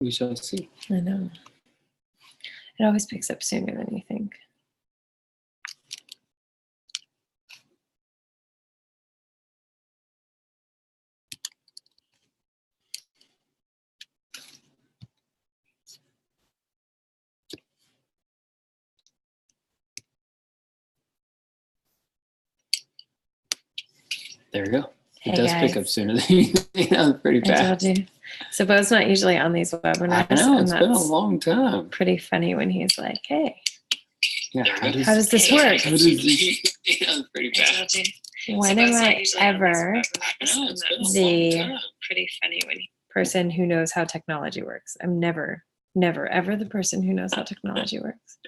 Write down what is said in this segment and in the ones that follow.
We shall see. I know. It always picks up sooner than you think. There we go. It Hey, does guys. pick up sooner than you think. That was pretty I fast. told you. So Bo's not usually on these webinars. I know, and it's been a that's long time. pretty funny when he's like, hey, Yeah, how does this work? That was pretty fast. When am I ever the pretty funny when person who knows how technology works? I'm never, ever the person who knows how technology works.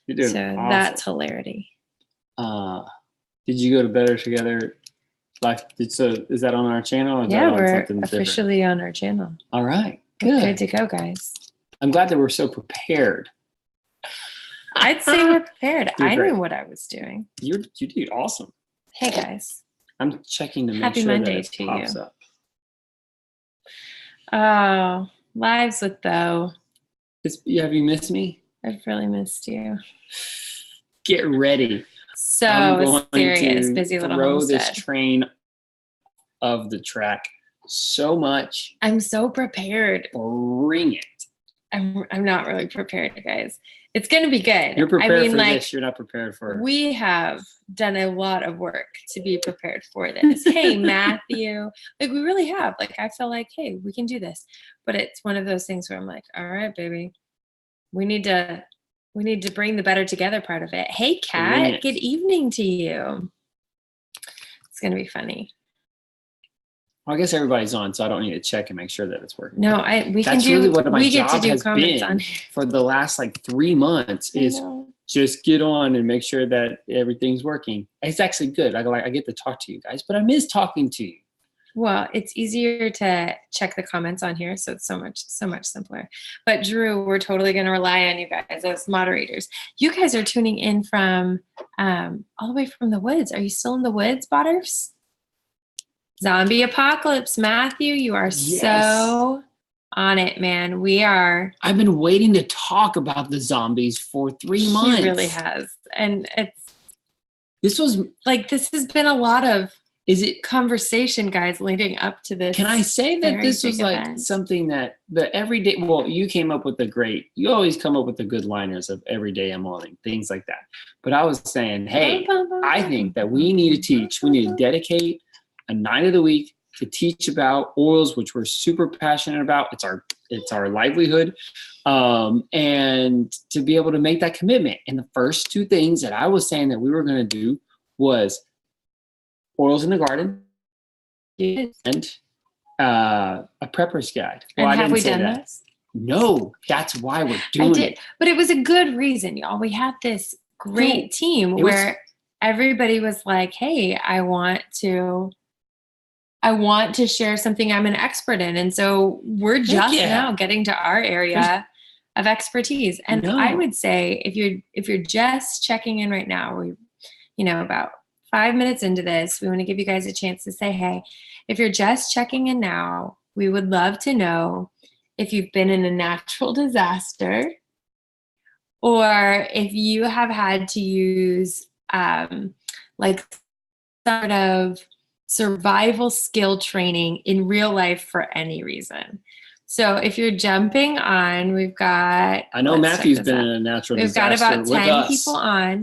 You're doing So awesome. that's hilarity. Did you go to Better Together Life? So is that on our channel? Or is Yeah, that on we're something different? officially on our channel. All right, We're good. good to go, guys. I'm glad that we're so prepared. I'd say we're prepared. You're I great. knew what I was doing. You did awesome. Hey, guys. I'm checking to make Happy sure Monday that it to pops you. up. Oh, lives with Bo. Have you missed me? I've really missed you. Get ready. So I'm going serious, to busy little throw homestead. this train of the track so much. I'm so prepared. Bring it. I'm not really prepared, guys. It's going to be good. You're prepared for like, this. You're not prepared for. We have done a lot of work to be prepared for this. Hey, Matthew. Like, we really have. Like, I feel like, hey, we can do this. But it's one of those things where I'm like, all right, baby. We need to bring the better together part of it. Hey, Kat. Good evening to you. It's going to be funny. Well, I guess everybody's on, so I don't need to check and make sure that it's working. No, we get to do comments on here. For the last 3 months is just get on and make sure that everything's working. It's actually good. I get to talk to you guys, but I miss talking to you. Well, it's easier to check the comments on here, so it's so much simpler. But Drew, we're totally going to rely on you guys as moderators. You guys are tuning in from all the way from the woods. Are you still in the woods, Botters? Zombie apocalypse, Matthew, you are so on it, man. We are. I've been waiting to talk about the zombies for 3 months. He really has. And this has been a lot of conversation, guys, leading up to this. Can I say that this was something that the everyday, you came up with you always come up with the good liners of every day I'm Ōiling, things like that. But I was saying, hey, I think that we need to dedicate a night of the week to teach about oils, which we're super passionate about. It's our livelihood. And to be able to make that commitment. And the first 2 things that I was saying that we were going to do was oils in the garden and a prepper's guide. Well, and have we done this? No, that's why we're doing it. I did, but it was a good reason, y'all. We had this great team where everybody was like, hey, I want to share something I'm an expert in. And so we're just now getting to our area of expertise. And I would say if you're just checking in right now, about 5 minutes into this, we want to give you guys a chance to say, hey, if you're just checking in now, we would love to know if you've been in a natural disaster or if you have had to use sort of survival skill training in real life for any reason. So if you're jumping on, we've got... I know Matthew's been in a natural disaster with us. We've got about 10 people on.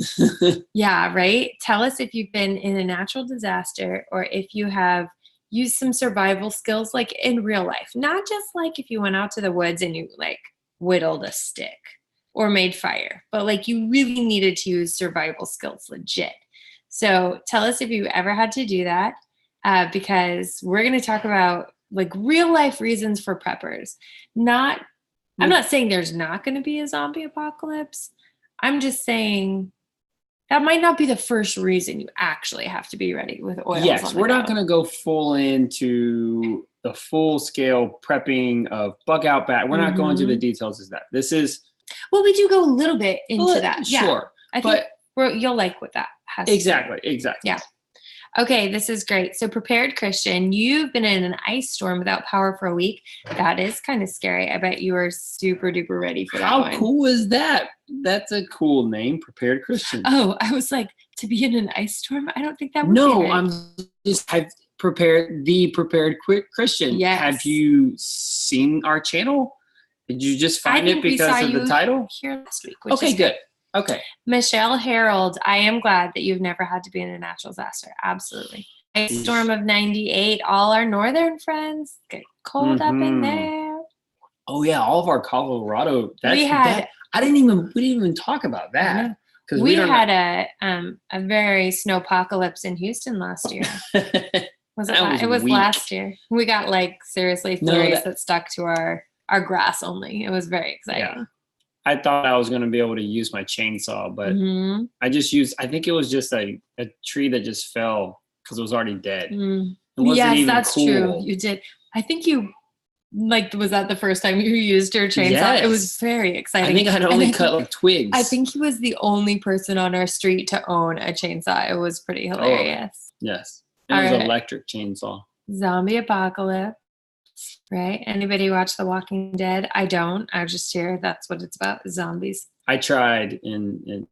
Yeah, right? Tell us if you've been in a natural disaster or if you have used some survival skills like in real life. Not just like if you went out to the woods and you whittled a stick or made fire, but you really needed to use survival skills legit. So tell us if you ever had to do that because we're going to talk about real life reasons for preppers. I'm not saying there's not going to be a zombie apocalypse. I'm just saying that might not be the first reason you actually have to be ready with oils. Yes, we're not going to go full into the full scale prepping of bug out bat. We're not going to the details of that. This is. Well, we do go a little bit into that. Sure. Yeah. I think you'll like what that has Exactly. Yeah. Okay, this is great. So Prepared Christian, you've been in an ice storm without power for a week. That is kind of scary. I bet you are super duper ready for that. How cool is that? That's a cool name, Prepared Christian. Oh, I was like, to be in an ice storm? I don't think that would be right. I've prepared Christian. Yes. Have you seen our channel? Did you just find it because of the title? Here last week. Okay, good. Okay. Michelle Harold, I am glad that you've never had to be in a natural disaster. Absolutely. Ice storm of 98. All our northern friends get cold up in there. Oh yeah, all of our Colorado. We didn't even talk about that. Because we had a very snowpocalypse in Houston last year. It was last year. We got like seriously flurries that stuck to our grass only. It was very exciting. Yeah. I thought I was going to be able to use my chainsaw, but I think it was just a tree that just fell because it was already dead. Yes, that's true. You did. I think you, was that the first time you used your chainsaw? Yes. It was very exciting. I think I had only cut like twigs. I think he was the only person on our street to own a chainsaw. It was pretty hilarious. Yes. It was an electric chainsaw. Zombie apocalypse. Right? Anybody watch The Walking Dead? I don't. I just hear that's what it's about, zombies. I tried and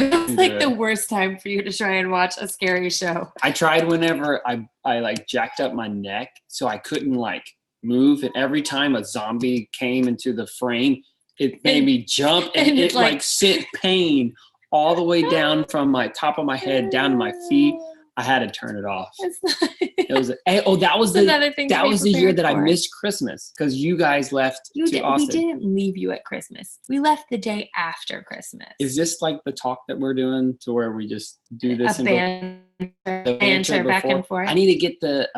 it's like the worst time for you to try and watch a scary show. I tried whenever I like jacked up my neck so I couldn't like move, and every time a zombie came into the frame, it made me jump, and it like sent pain all the way down from my top of my head down to my feet. I had to turn it off. That was the year that I missed Christmas because you guys left to Austin. We didn't leave you at Christmas. We left the day after Christmas. Is this like the talk that we're doing to where we just do this and banter back and forth? I need to get the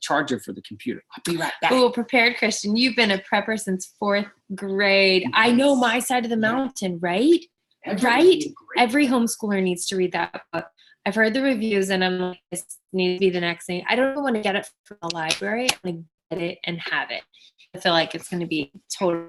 charger for the computer. I'll be right back. Oh, Prepared Christian, you've been a prepper since 4th grade. I know my side of the mountain, right? Every homeschooler needs to read that book. I've heard the reviews and I'm like, this needs to be the next thing. I don't want to get it from the library. I want to get it and have it. I feel like it's going to be total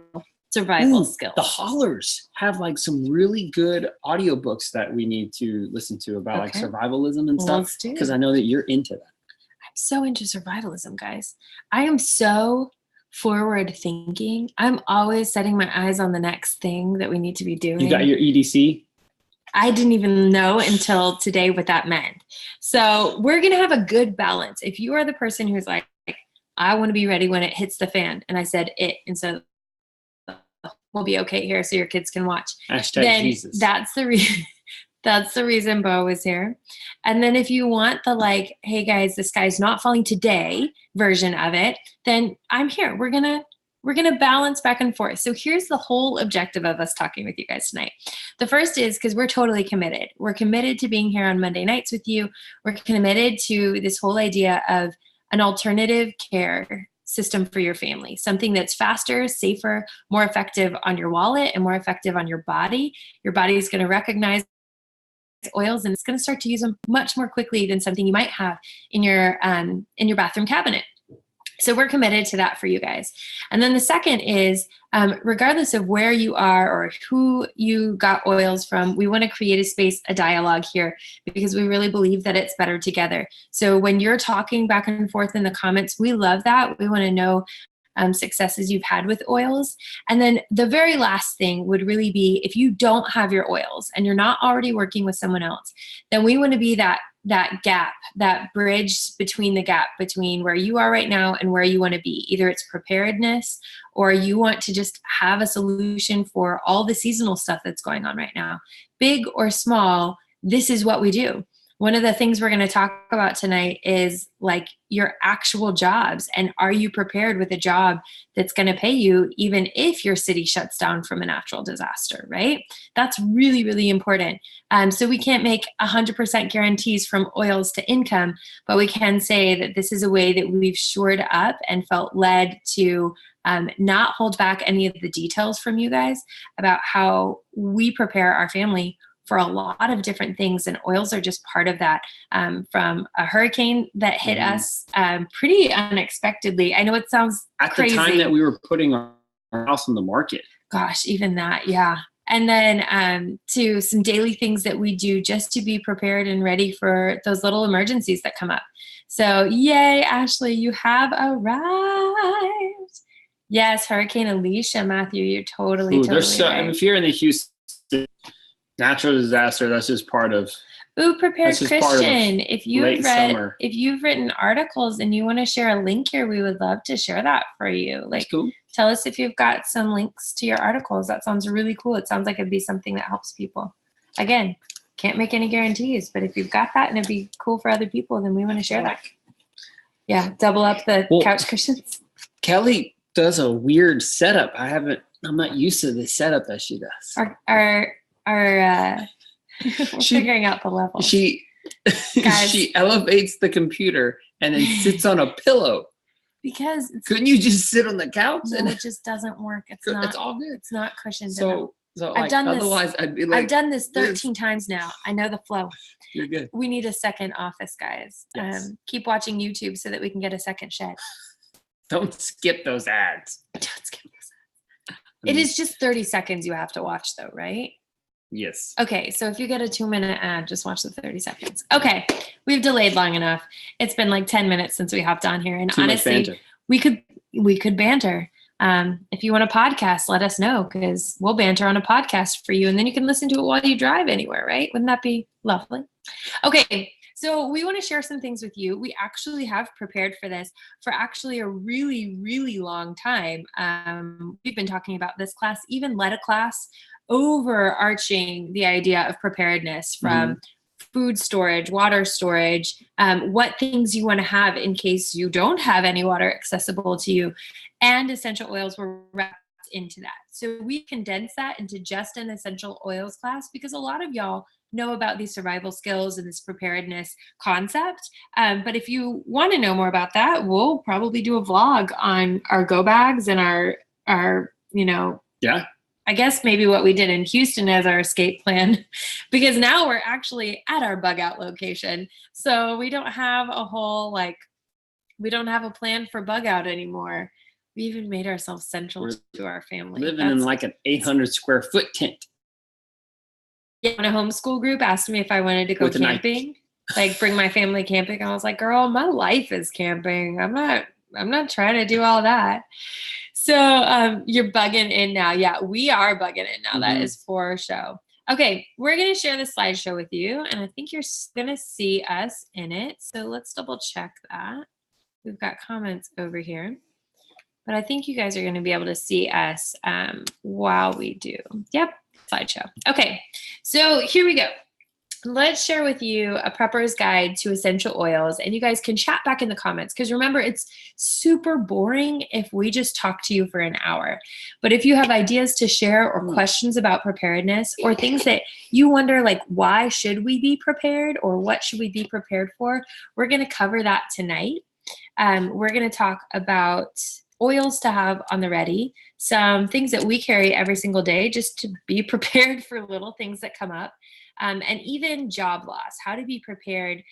survival skills. The Hollers have like some really good audiobooks that we need to listen to about like survivalism and stuff. Because I know that you're into that. I'm so into survivalism, guys. I am so forward thinking. I'm always setting my eyes on the next thing that we need to be doing. You got your EDC? I didn't even know until today what that meant. So we're going to have a good balance. If you are the person who's like, I want to be ready when it hits the fan, and I said it instead of we'll be okay here so your kids can watch. Then Jesus. That's the reason Bo is here. And then if you want the like, hey guys, the sky's not falling today version of it, then I'm here. We're going to balance back and forth. So here's the whole objective of us talking with you guys tonight. The first is because we're totally committed. We're committed to being here on Monday nights with you. We're committed to this whole idea of an alternative care system for your family, something that's faster, safer, more effective on your wallet and more effective on your body. Your body is going to recognize oils and it's going to start to use them much more quickly than something you might have in your bathroom cabinet. So we're committed to that for you guys. And then the second is, regardless of where you are or who you got oils from, we want to create a space, a dialogue here, because we really believe that it's better together. So when you're talking back and forth in the comments, we love that. We want to know successes you've had with oils. And then the very last thing would really be, if you don't have your oils and you're not already working with someone else, then we want to be that gap, that bridge between the gap between where you are right now and where you want to be. Either it's preparedness or you want to just have a solution for all the seasonal stuff that's going on right now. Big or small, this is what we do. One of the things we're going to talk about tonight is like your actual jobs, and are you prepared with a job that's going to pay you even if your city shuts down from a natural disaster, right? That's really, really important. So we can't make 100% guarantees from oils to income, but we can say that this is a way that we've shored up and felt led to not hold back any of the details from you guys about how we prepare our family for a lot of different things, and oils are just part of that. From a hurricane that hit us pretty unexpectedly. I know it sounds crazy. At the time that we were putting our house on the market. Gosh, even that, yeah. And then to some daily things that we do just to be prepared and ready for those little emergencies that come up. So yay, Ashley, you have arrived. Yes, Hurricane Alicia, Matthew, you're totally right. If you're in the Houston natural disaster, that's just part of. Ooh, Prepared Christian. If you've written articles and you want to share a link here, we would love to share that for you. Like, cool. Tell us if you've got some links to your articles. That sounds really cool. It sounds like it'd be something that helps people. Again, can't make any guarantees, but if you've got that and it'd be cool for other people, then we want to share that. Yeah, double up the couch cushions. Kelly does a weird setup. I'm not used to the setup that she does. We're figuring out the level. She elevates the computer and then sits on a pillow. Because couldn't you just sit on the couch? No, it just doesn't work. It's all good. It's not cushioned enough. So I've done this. I'd be like, I've done this 13 times now. I know the flow. You're good. We need a second office, guys. Yes. Keep watching YouTube so that we can get a second shed. Don't skip those ads. Don't skip those ads. It is just 30 seconds you have to watch, though, right? Yes. Okay, so if you get a 2-minute ad, just watch the 30 seconds. Okay, we've delayed long enough. It's been like 10 minutes since we hopped on here, and honestly, we could banter. If you want a podcast, let us know, because we'll banter on a podcast for you, and then you can listen to it while you drive anywhere, right? Wouldn't that be lovely? Okay, so we want to share some things with you. We actually have prepared for this for actually a really, really long time. We've been talking about this class, even led a class overarching the idea of preparedness from food storage, water storage, what things you want to have in case you don't have any water accessible to you, and essential oils were wrapped into that. So we condensed that into just an essential oils class because a lot of y'all know about these survival skills and this preparedness concept. But if you want to know more about that, we'll probably do a vlog on our go bags and our I guess maybe what we did in Houston as our escape plan, because now we're actually at our bug out location. So we don't have we don't have a plan for bug out anymore. We even made ourselves central to our family. Living in like an 800 square foot tent. Yeah, when a homeschool group asked me if I wanted to go camping, like bring my family camping, I was like, girl, my life is camping. I'm not trying to do all that. So you're bugging in now. Yeah, we are bugging in now. That is for show. Okay, we're going to share the slideshow with you, and I think you're going to see us in it. So let's double check that. We've got comments over here, but I think you guys are going to be able to see us while we do. Yep, slideshow. Okay, so here we go. Let's share with you a prepper's guide to essential oils, and you guys can chat back in the comments, because remember, it's super boring if we just talk to you for an hour. But if you have ideas to share or questions about preparedness or things that you wonder, like, why should we be prepared or what should we be prepared for, we're going to cover that tonight. We're going to talk about oils to have on the ready, some things that we carry every single day just to be prepared for little things that come up. And even job loss, how to be prepared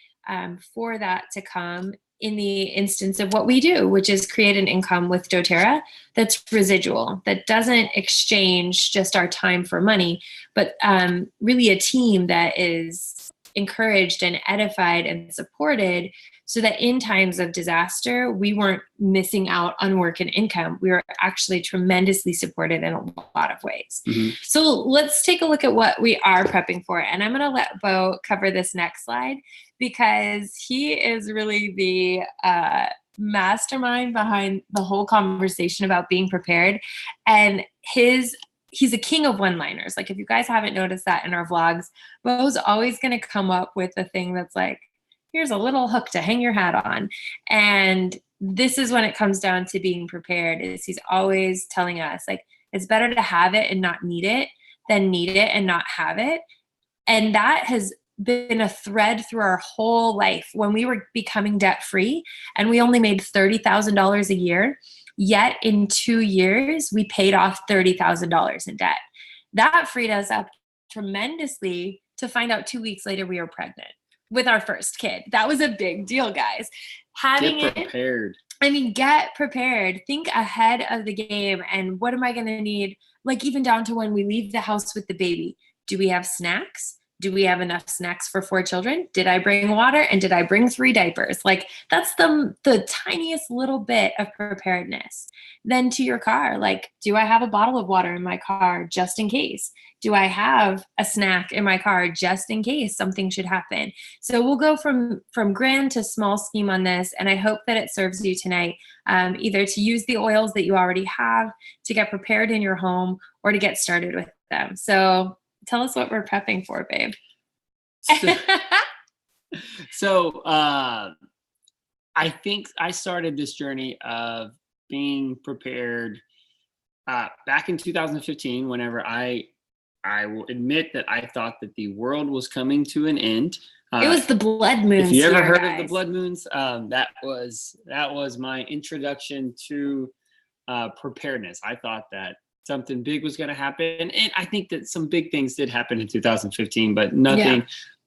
for that to come in the instance of what we do, which is create an income with doTERRA that's residual, that doesn't exchange just our time for money, but really a team that is encouraged and edified and supported, so that in times of disaster, we weren't missing out on work and income. We were actually tremendously supported in a lot of ways. So let's take a look at what we are prepping for. And I'm going to let Bo cover this next slide, because he is really the mastermind behind the whole conversation about being prepared. And he's a king of one-liners. Like, if you guys haven't noticed that in our vlogs, Bo's always going to come up with a thing that's like, here's a little hook to hang your hat on. And this is when it comes down to being prepared, is he's always telling us, like, it's better to have it and not need it than need it and not have it. And that has been a thread through our whole life. When we were becoming debt-free and we only made $30,000 a year, yet in 2 years, we paid off $30,000 in debt. That freed us up tremendously to find out 2 weeks later we were pregnant with our first kid. That was a big deal, guys. Get prepared. I mean, get prepared. Think ahead of the game. And what am I going to need? Like, even down to when we leave the house with the baby. Do we have snacks? Do we have enough snacks for 4 children? Did I bring water? And did I bring 3 diapers? Like, that's the tiniest little bit of preparedness. Then to your car, like, do I have a bottle of water in my car just in case? Do I have a snack in my car just in case something should happen? So we'll go from grand to small scheme on this. And I hope that it serves you tonight, either to use the oils that you already have, to get prepared in your home, or to get started with them. So tell us what we're prepping for, babe. So I think I started this journey of being prepared back in 2015, whenever I will admit that I thought that the world was coming to an end. It was the blood moons. If you ever heard of the blood moons, that was my introduction to preparedness. I thought that something big was going to happen, and I think that some big things did happen in 2015, but nothing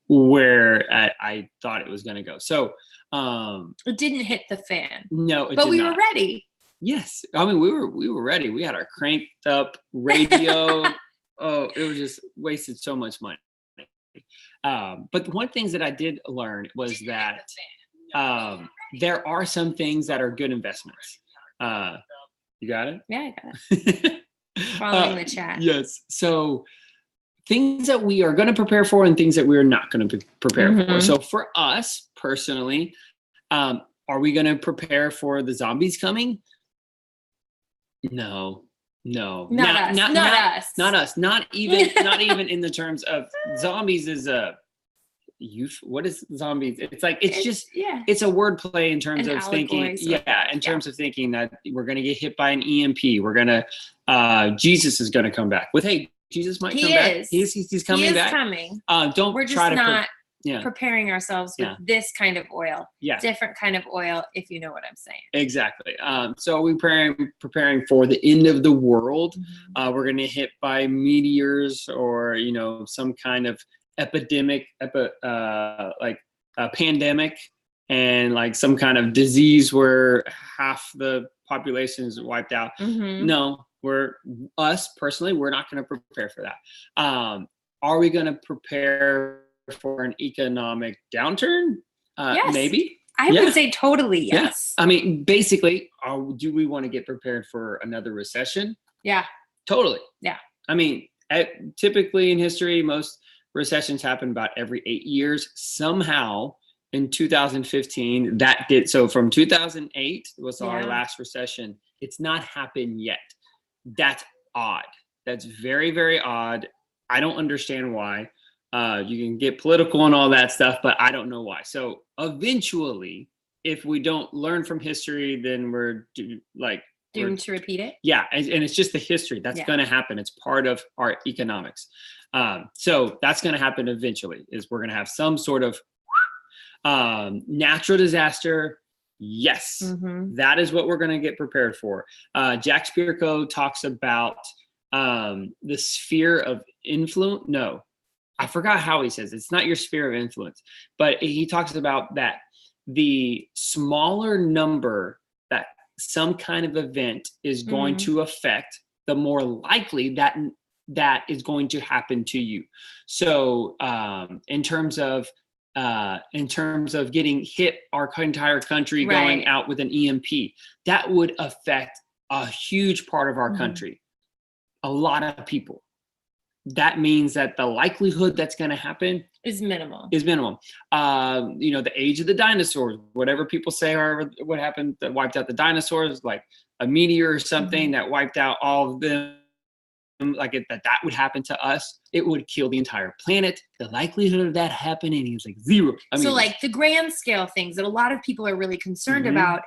where I thought it was going to go. So it didn't hit the fan. No, but we were ready. Yes, I mean we were ready. We had our cranked up radio. Oh, it was just wasted so much money. But one things that I did learn was that there are some things that are good investments. You got it? Yeah, I got it. Following the chat. Yes. So things that we are going to prepare for and things that we are not going to prepare for. So for us personally, are we going to prepare for the zombies coming? No. Not us. Not even in the terms of zombies is what is zombies? It's like it's a wordplay in terms of thinking. Terms of thinking that we're gonna get hit by an EMP. We're gonna Jesus is gonna come back. Jesus might come back. He's coming back. We're just not preparing ourselves with this kind of oil. Different kind of oil, if you know what I'm saying. Exactly. So we're preparing for the end of the world. We're going to hit by meteors or, some kind of epidemic, like a pandemic, and like some kind of disease where half the population is wiped out. No, we're not going to prepare for that. Are we going to prepare for an economic downturn? Yes. Maybe. I would say totally yes. I mean, basically, do we want to get prepared for another recession? Yeah. Totally. Yeah. I mean, typically in history, most recessions happen about every 8 years. Somehow in 2015, that did. So from 2008 was our last recession. It's not happened yet. That's odd. That's very, very odd. I don't understand why. You can get political and all that stuff, but I don't know why. So eventually, if we don't learn from history, then we're doomed to repeat it. Yeah, and it's just the history that's going to happen. It's part of our economics. So that's going to happen eventually. Is we're going to have some sort of natural disaster. Yes, that is what we're going to get prepared for. Jack Spirko talks about the sphere of influence. No. I forgot how he says it. It's not your sphere of influence, but he talks about that the smaller number that some kind of event is going to affect, the more likely that is going to happen to you. So in terms of getting hit, our entire country going out with an EMP, that would affect a huge part of our country, a lot of people. That means that the likelihood that's going to happen is minimal. The age of the dinosaurs, whatever people say, or what happened that wiped out the dinosaurs, like a meteor or something that wiped out all of them, like that would happen to us. It would kill the entire planet. The likelihood of that happening is like 0. So like the grand scale things that a lot of people are really concerned about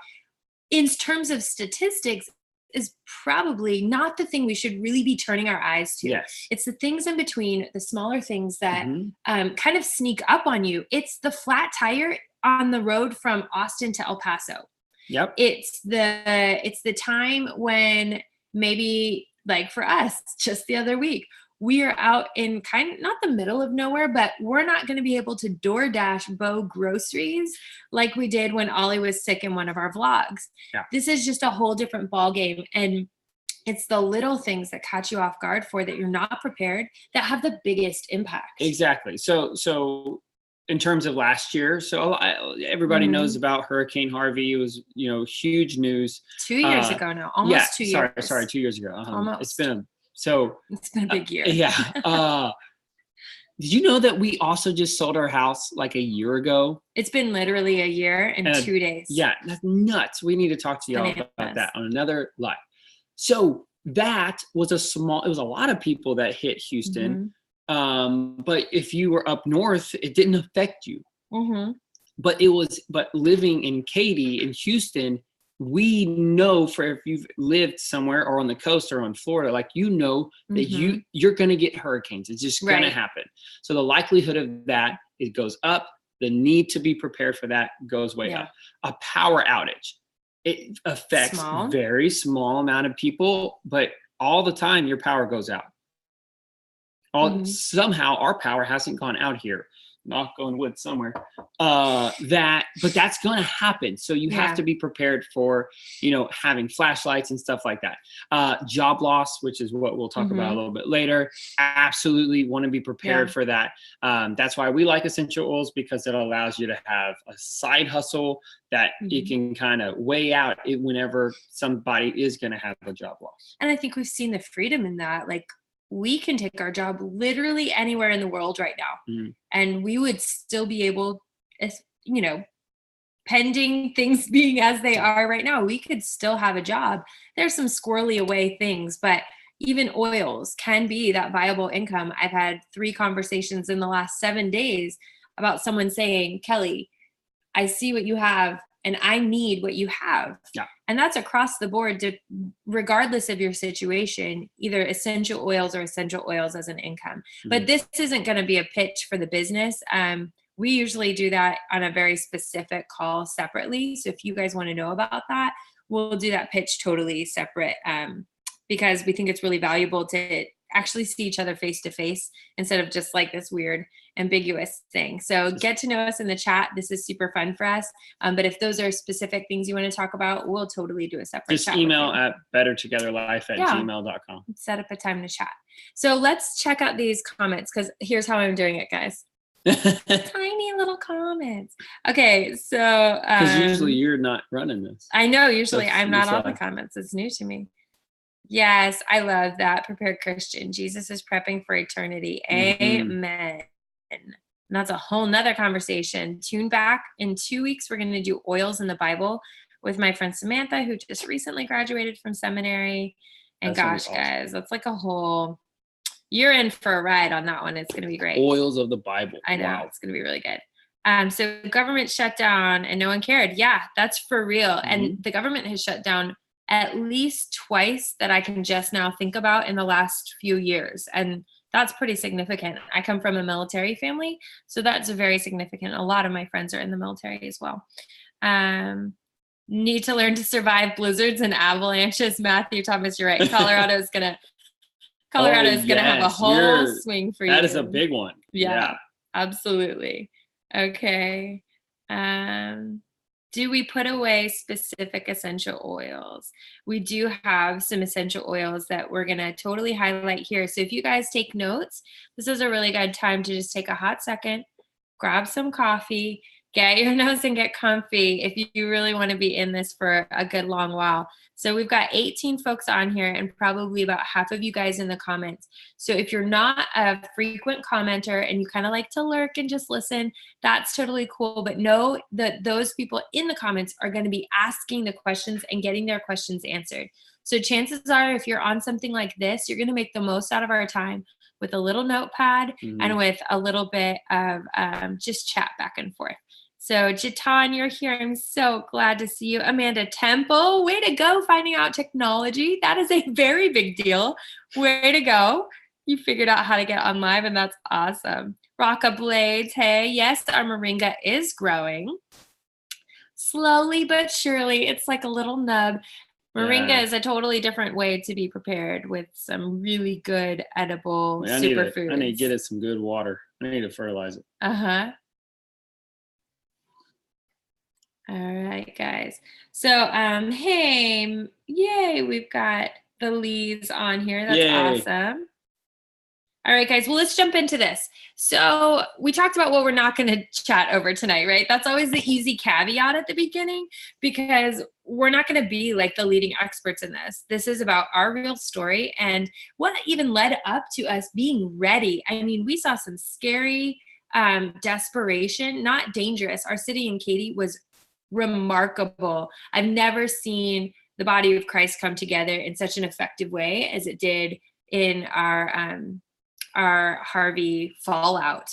in terms of statistics is probably not the thing we should really be turning our eyes to. Yes. It's the things in between, the smaller things that kind of sneak up on you. It's the flat tire on the road from Austin to El Paso. Yep. It's the time when maybe, like for us, just the other week, we are out in kind of not the middle of nowhere, but we're not going to be able to DoorDash Bo groceries like we did when Ollie was sick in one of our vlogs. Yeah. This is just a whole different ball game. And it's the little things that catch you off guard for that you're not prepared that have the biggest impact. Exactly. So in terms of last year, everybody knows about Hurricane Harvey. It was, huge news. 2 years ago now, almost 2 years. Sorry, 2 years ago. Almost. It's been a big year. Yeah. Did you know that we also just sold our house like a year ago? It's been literally a year and 2 days. Yeah, that's nuts. We need to talk to y'all about that on another live. So that was it was a lot of people that hit Houston. But if you were up north, it didn't affect you. But living in Katy in Houston, we know if you've lived somewhere or on the coast or on Florida, like, that you're going to get hurricanes. It's just going to happen. So the likelihood of that, it goes up. The need to be prepared for that goes way up. A power outage, it affects very small amount of people, but all the time your power goes out. Somehow our power hasn't gone out here. Knock on wood somewhere. But that's going to happen. So you have to be prepared for, having flashlights and stuff like that. Job loss, which is what we'll talk about a little bit later. Absolutely want to be prepared for that. That's why we like essential oils, because it allows you to have a side hustle that it can kind of weigh out it whenever somebody is going to have a job loss. And I think we've seen the freedom in that. Like, we can take our job literally anywhere in the world right now. And we would still be able, pending things being as they are right now, we could still have a job. There's some squirrely away things, but even oils can be that viable income. I've had 3 conversations in the last 7 days about someone saying, Kelly, I see what you have and I need what you have. Yeah. And that's across the board, regardless of your situation, either essential oils or essential oils as an income. But this isn't going to be a pitch for the business. We usually do that on a very specific call separately. So if you guys want to know about that, we'll do that pitch totally separate, because we think it's really valuable to actually see each other face to face instead of just like this weird ambiguous thing. So get to know us in the chat. This is super fun for us. But if those are specific things you want to talk about, we'll totally do a separate just chat. Email at bettertogetherlife@gmail.com. Set up a time to chat. So let's check out these comments, because here's how I'm doing it, guys. Tiny little comments. Okay, so because usually you're not running this. I know, usually I'm not on the comments. It's new to me. Yes, I love that. Prepared Christian. Jesus is prepping for eternity. Amen. And that's a whole nother conversation. Tune back in 2 weeks. We're going to do oils in the Bible with my friend Samantha, who just recently graduated from seminary. And gosh, guys, that's like a whole, you're in for a ride on that one. It's going to be great. Oils of the Bible. I know. It's going to be really good. So government shut down and no one cared. Yeah, that's for real. And the government has shut down at least twice that I can just now think about in the last few years. And that's pretty significant. I come from a military family, so that's very significant. A lot of my friends are in the military as well. Need to learn to survive blizzards and avalanches. Matthew Thomas, you're right. Colorado is gonna have a whole swing for you. That is a big one. Yeah. Absolutely. Okay. Do we put away specific essential oils? We do have some essential oils that we're going to totally highlight here. So if you guys take notes, this is a really good time to just take a hot second, grab some coffee, get your notes and get comfy if you really want to be in this for a good long while. So we've got 18 folks on here and probably about half of you guys in the comments. So if you're not a frequent commenter and you kind of like to lurk and just listen, that's totally cool. But know that those people in the comments are going to be asking the questions and getting their questions answered. So chances are, if you're on something like this, you're going to make the most out of our time with a little notepad and with a little bit of just chat back and forth. So Jatan, you're here. I'm so glad to see you. Amanda Temple, way to go finding out technology. That is a very big deal. Way to go. You figured out how to get on live, and that's awesome. Rocka Blades, hey, yes, our moringa is growing. Slowly but surely. It's like a little nub. Moringa is a totally different way to be prepared with some really good edible superfoods. I need to get it some good water. I need to fertilize it. Uh-huh. All right, guys. So, hey, yay, we've got the Lees on here. That's awesome. All right, guys. Well, let's jump into this. So we talked about what we're not going to chat over tonight, right? That's always the easy caveat at the beginning, because we're not going to be like the leading experts in this. This is about our real story and what even led up to us being ready. I mean, we saw some scary desperation, not dangerous. Our city in Katy was remarkable. I've never seen the body of Christ come together in such an effective way as it did in our Harvey fallout.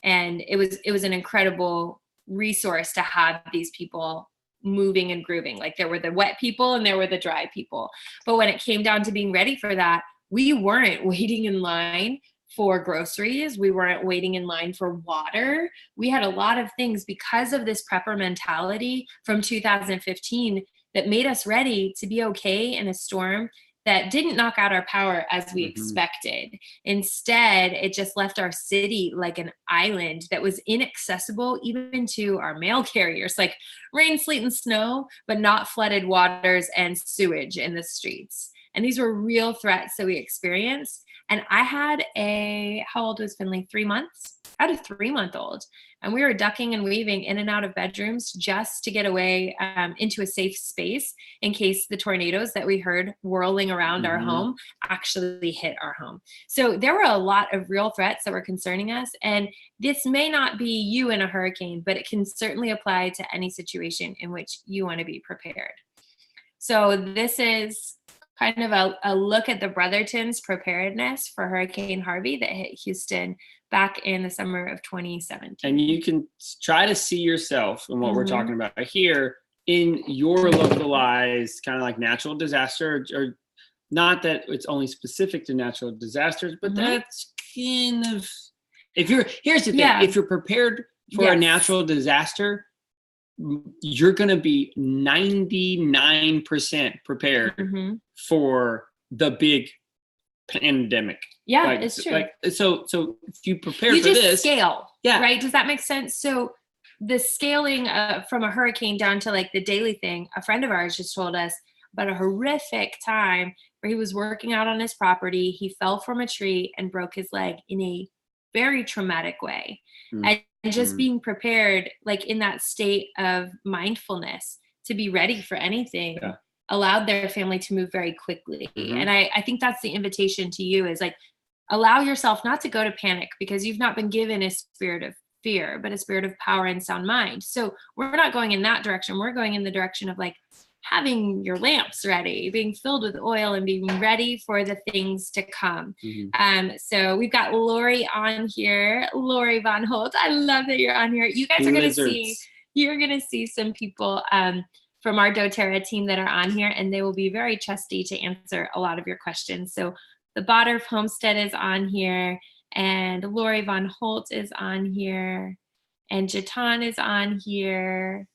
And it was an incredible resource to have these people moving and grooving. Like, there were the wet people and there were the dry people. But when it came down to being ready for that, we weren't waiting in line for groceries. We weren't waiting in line for water. We had a lot of things because of this prepper mentality from 2015 that made us ready to be okay in a storm that didn't knock out our power as we expected. Instead, it just left our city like an island that was inaccessible even to our mail carriers, like rain, sleet, and snow, but not flooded waters and sewage in the streets. And these were real threats that we experienced. And I had how old was Finley? 3 months? I had a 3-month-old. And we were ducking and weaving in and out of bedrooms just to get away into a safe space in case the tornadoes that we heard whirling around our home actually hit our home. So there were a lot of real threats that were concerning us. And this may not be you in a hurricane, but it can certainly apply to any situation in which you want to be prepared. So this is kind of a look at the Brotherton's preparedness for Hurricane Harvey that hit Houston back in the summer of 2017. And you can try to see yourself in what we're talking about here in your localized kind of like natural disaster, or not that it's only specific to natural disasters, but that's kind of, here's the thing, if you're prepared for a natural disaster, you're going to be 99% prepared for the big pandemic. Yeah, like, it's true. Like, so if you prepare for this, you just scale, right? Does that make sense? So the scaling from a hurricane down to like the daily thing, a friend of ours just told us about a horrific time where he was working out on his property. He fell from a tree and broke his leg in a very traumatic way. And just being prepared, like in that state of mindfulness to be ready for anything, allowed their family to move very quickly. And I think that's the invitation to you, is like, allow yourself not to go to panic, because you've not been given a spirit of fear, but a spirit of power and sound mind. So we're not going in that direction. We're going in the direction of like having your lamps ready, being filled with oil, and being ready for the things to come. So we've got Lori on here, Lori Von Holt. I love that you're on here. You guys are going to see some people from our doTERRA team that are on here, and they will be very trusty to answer a lot of your questions. So the Botter Homestead is on here, and Lori Von Holt is on here, and Jatan is on here.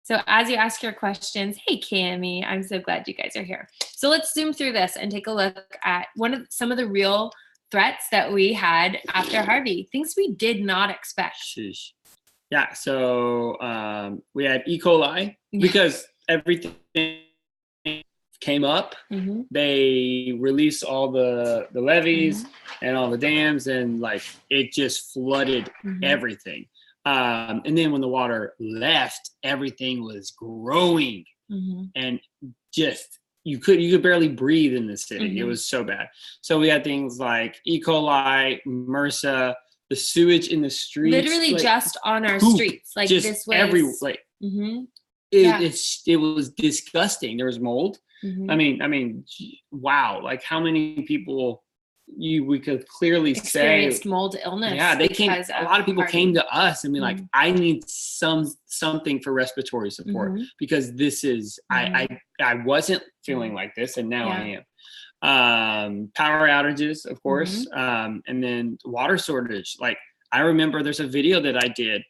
So as you ask your questions, hey, Cammie, I'm so glad you guys are here. So let's zoom through this and take a look at some of the real threats that we had after Harvey, things we did not expect. Sheesh. Yeah, so we had E. coli because everything came up. They released all the levees and all the dams, and like it just flooded everything. And then when the water left, everything was growing and just you could barely breathe in the city. It was so bad. So we had things like E. coli, MRSA, the sewage in the streets, literally like, just on our streets, like just this was everywhere. Like it was disgusting. There was mold. I mean, wow! Like how many people we could clearly experienced mold illness? Yeah, they came. A lot of people came to us and be like, "I need something for respiratory support because this is I wasn't feeling like this, and now I am." Power outages, of course, and then water shortage. Like I remember, there's a video that I did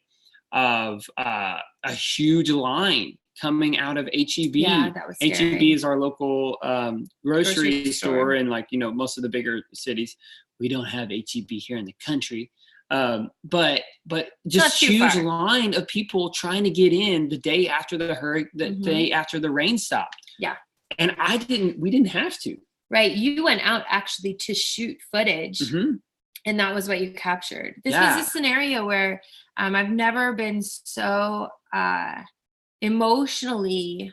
of a huge line coming out of HEB. Yeah, that was scary. HEB is our local grocery store in, like, you know, most of the bigger cities. We don't have HEB here in the country. But just huge line of people trying to get in the day after the day after the rain stopped. Yeah. And we didn't have to. Right. You went out actually to shoot footage. And that was what you captured. This was a scenario where I've never been so emotionally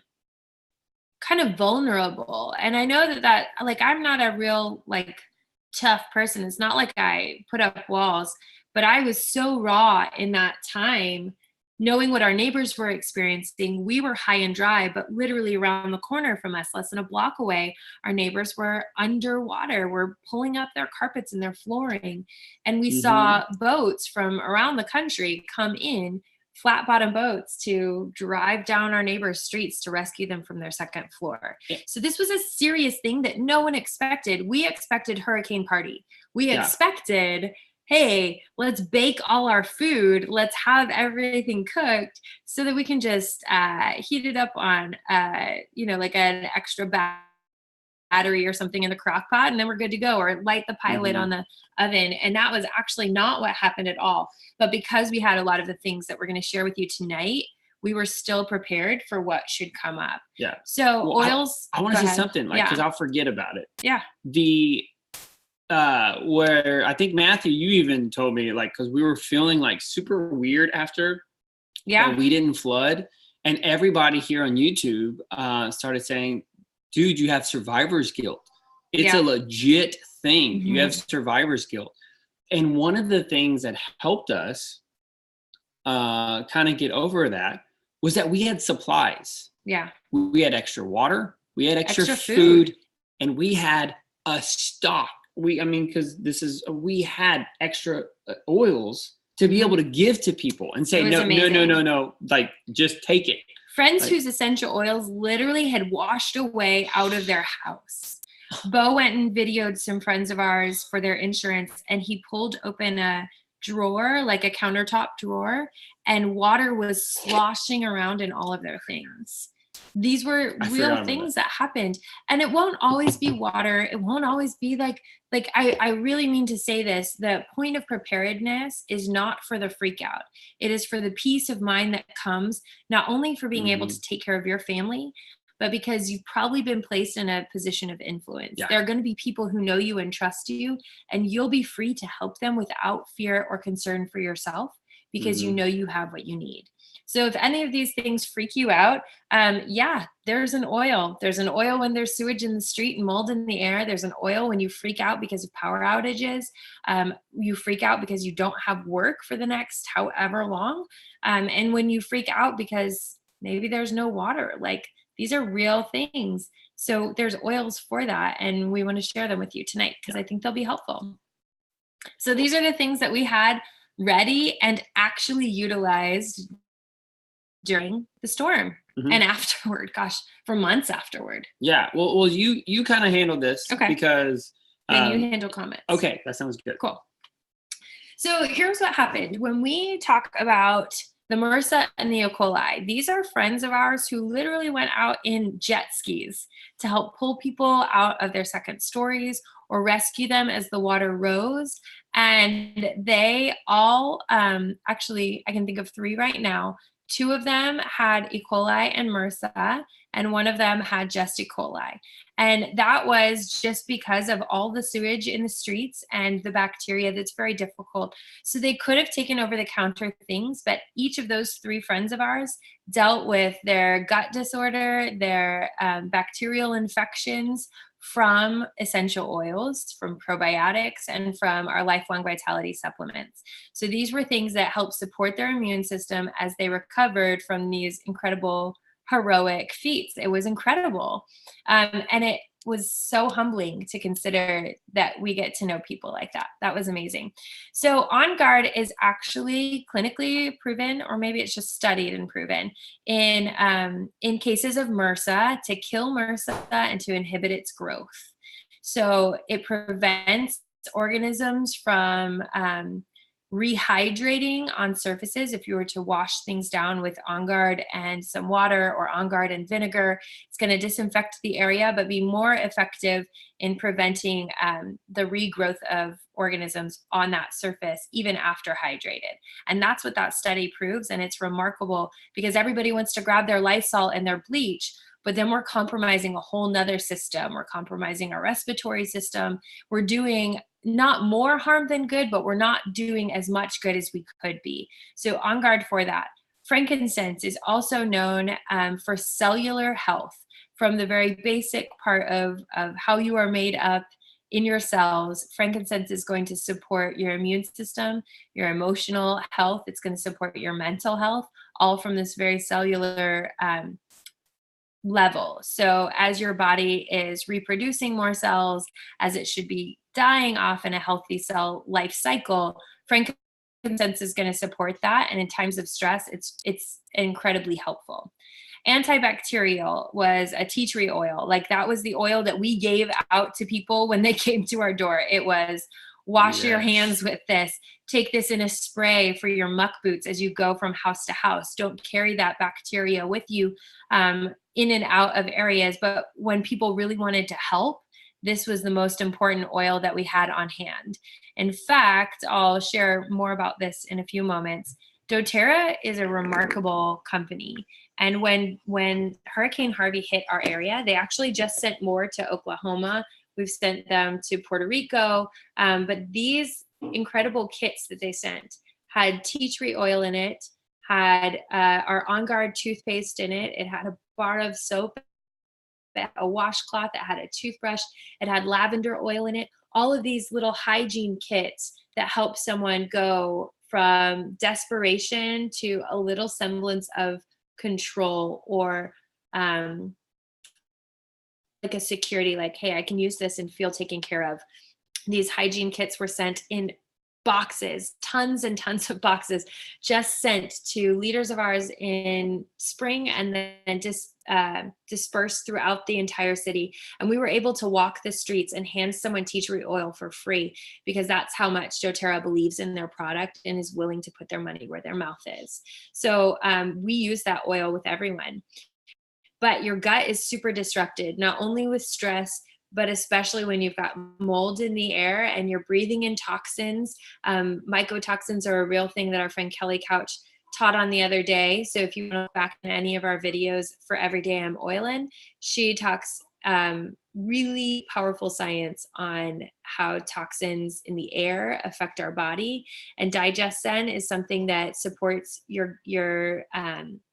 kind of vulnerable. And I know that like, I'm not a real like tough person. It's not like I put up walls, but I was so raw in that time, knowing what our neighbors were experiencing. We were high and dry, but literally around the corner from us, less than a block away, our neighbors were underwater. We're pulling up their carpets and their flooring. And we saw boats from around the country come in, flat bottom boats, to drive down our neighbors' streets to rescue them from their second floor. So this was a serious thing that no one expected. We expected hurricane party. We expected, hey, let's bake all our food. Let's have everything cooked so that we can just heat it up on, you know, like an extra battery or something in the crock pot, and then we're good to go, or light the pilot on the oven. And that was actually not what happened at all. But because we had a lot of the things that we're going to share with you tonight, we were still prepared for what should come up. Yeah. So oils. I want to say something, like, because I'll forget about it. Yeah. Where I think, Matthew, you even told me, like, because we were feeling like super weird after that we didn't flood, and everybody here on YouTube started saying, dude, you have survivor's guilt. It's a legit thing. You have survivor's guilt. And one of the things that helped us kind of get over that was that we had supplies. Yeah. We had extra water, we had extra food, and we had a stock. Because we had extra oils to be able to give to people and say, no, like, just take it. Friends whose essential oils literally had washed away out of their house. Bo went and videoed some friends of ours for their insurance, and he pulled open a drawer, like a countertop drawer, and water was sloshing around in all of their things. These were real things that happened. And it won't always be water. It won't always be like I really mean to say this. The point of preparedness is not for the freak out. It is for the peace of mind that comes not only for being able to take care of your family, but because you've probably been placed in a position of influence. Yeah. There are going to be people who know you and trust you, and you'll be free to help them without fear or concern for yourself, because you know you have what you need. So if any of these things freak you out, there's an oil. There's an oil when there's sewage in the street and mold in the air. There's an oil when you freak out because of power outages. You freak out because you don't have work for the next however long. And when you freak out because maybe there's no water, like, these are real things. So there's oils for that. And we want to share them with you tonight because I think they'll be helpful. So these are the things that we had ready and actually utilized during the storm and afterward, for months afterward. Yeah. Well, you kind of handled this because then you handle comments. Okay. That sounds good. Cool. So here's what happened. When we talk about the MRSA and the E. coli, these are friends of ours who literally went out in jet skis to help pull people out of their second stories or rescue them as the water rose. And they all, actually, I can think of 3 right now. 2 of them had E. coli and MRSA, and 1 of them had just E. coli. And that was just because of all the sewage in the streets and the bacteria that's very difficult. So they could have taken over the counter things, but each of those 3 friends of ours dealt with their gut disorder, their bacterial infections from essential oils, from probiotics, and from our lifelong vitality supplements. So these were things that helped support their immune system as they recovered from these incredible, heroic feats. It was incredible. And it was so humbling to consider that we get to know people like that. That was amazing. So On Guard is actually clinically proven, or maybe it's just studied and proven in cases of MRSA, to kill MRSA and to inhibit its growth. So it prevents organisms from rehydrating on surfaces. If you were to wash things down with On Guard and some water, or On Guard and vinegar, it's going to disinfect the area, but be more effective in preventing the regrowth of organisms on that surface, even after hydrated. And that's what that study proves. And it's remarkable, because everybody wants to grab their Lysol and their bleach, but then we're compromising a whole nother system. We're compromising our respiratory system. We're doing not more harm than good, but we're not doing as much good as we could be. So On Guard for that. Frankincense is also known for cellular health, from the very basic part of how you are made up in your cells. Frankincense is going to support your immune system, your emotional health. It's going to support your mental health, all from this very cellular level. So as your body is reproducing more cells, as it should be dying off in a healthy cell life cycle, frankincense is going to support that. And in times of stress, it's incredibly helpful. Antibacterial was a tea tree oil. Like, that was the oil that we gave out to people when they came to our door. It was, wash your hands with this. Take this in a spray for your muck boots as you go from house to house. Don't carry that bacteria with you in and out of areas. But when people really wanted to help, this was the most important oil that we had on hand. In fact, I'll share more about this in a few moments. doTERRA is a remarkable company. And when Hurricane Harvey hit our area, they actually just sent more to Oklahoma. We've sent them to Puerto Rico. But these incredible kits that they sent had tea tree oil in it, had our On Guard toothpaste in it. It had a bar of soap, a washcloth, that had a toothbrush, it had lavender oil in it. All of these little hygiene kits that help someone go from desperation to a little semblance of control, or like a security, like, hey, I can use this and feel taken care of. These hygiene kits were sent in boxes, tons and tons of boxes, just sent to leaders of ours in spring, and then just dispersed throughout the entire city. And we were able to walk the streets and hand someone tea tree oil for free, because that's how much doTERRA believes in their product and is willing to put their money where their mouth is. So we use that oil with everyone. But your gut is super disrupted, not only with stress, but especially when you've got mold in the air and you're breathing in toxins. Mycotoxins are a real thing that our friend Kelly Couch taught on the other day. So if you want to look back in any of our videos for Every Day I'm Ōiling, she talks really powerful science on how toxins in the air affect our body. And DigestZen is something that supports your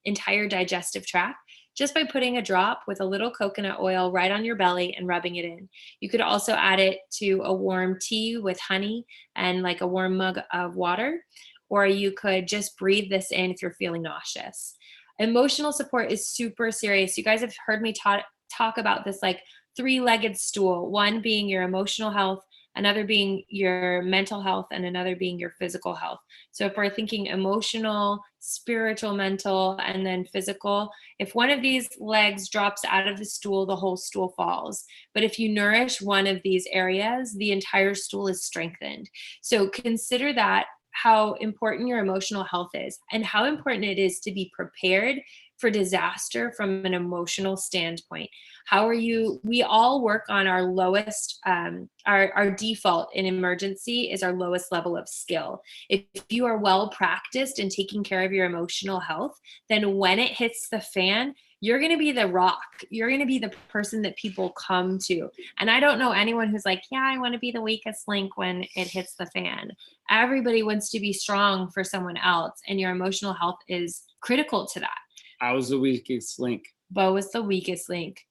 entire digestive tract, just by putting a drop with a little coconut oil right on your belly and rubbing it in. You could also add it to a warm tea with honey and like a warm mug of water, or you could just breathe this in if you're feeling nauseous. Emotional support is super serious. You guys have heard me talk about this like three-legged stool, one being your emotional health, another being your mental health, and another being your physical health. So if we're thinking emotional, spiritual, mental, and then physical, if one of these legs drops out of the stool, the whole stool falls. But if you nourish one of these areas, the entire stool is strengthened. So consider that, how important your emotional health is, and how important it is to be prepared for disaster from an emotional standpoint. We all work on our lowest, our default in emergency is our lowest level of skill. If you are well practiced in taking care of your emotional health, then when it hits the fan, you're going to be the rock. You're going to be the person that people come to. And I don't know anyone who's like, yeah, I want to be the weakest link when it hits the fan. Everybody wants to be strong for someone else, and your emotional health is critical to that. I was the weakest link. Bo was the weakest link.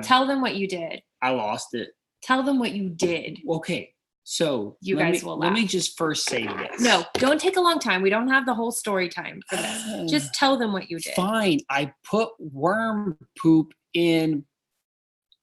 Tell them what you did. I lost it. Tell them what you did. Okay. So let me just first say this. No, don't take a long time. We don't have the whole story time for this. Just tell them what you did. Fine. I put worm poop in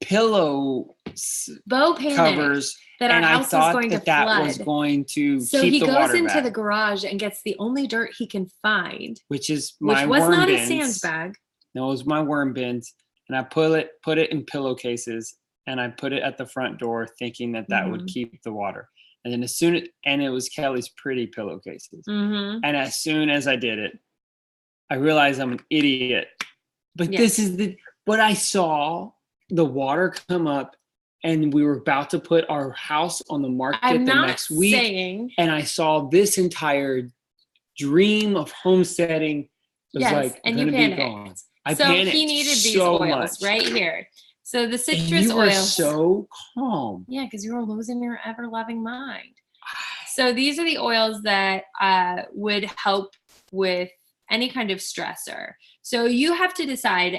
pillow covers, that and our house was going to that flood. Was going to so keep the water he goes into back, the garage and gets the only dirt he can find, which was not bins. a sandbag. No, it was my worm bins, and I put it in pillowcases, and I put it at the front door, thinking that would keep the water. And then and it was Kelly's pretty pillowcases. And as soon as I did it, I realized I'm an idiot. But but I saw the water come up, and we were about to put our house on the market the next week. And I saw this entire dream of homesteading was and you panicked. I panicked. He needed these oils right here. So the citrus oils. You were so calm. Yeah, because you were losing your ever-loving mind. So these are the oils that would help with any kind of stressor. So you have to decide,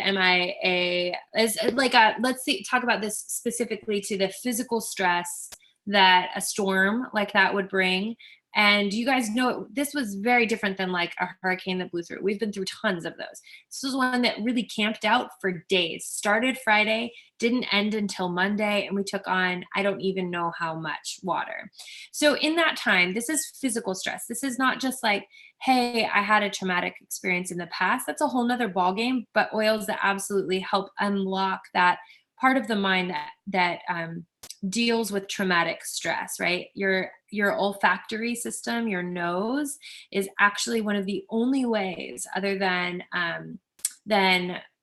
let's talk about this specifically to the physical stress that a storm like that would bring. And you guys know this was very different than like a hurricane that blew through. We've been through tons of those. This was one that really camped out for days. Started Friday, didn't end until Monday, and we took on, I don't even know how much water. So in that time, this is physical stress. This is not just like, hey, I had a traumatic experience in the past. That's a whole nother ballgame, but oils that absolutely help unlock that part of the mind that deals with traumatic stress, right? Your olfactory system, your nose, is actually one of the only ways, other than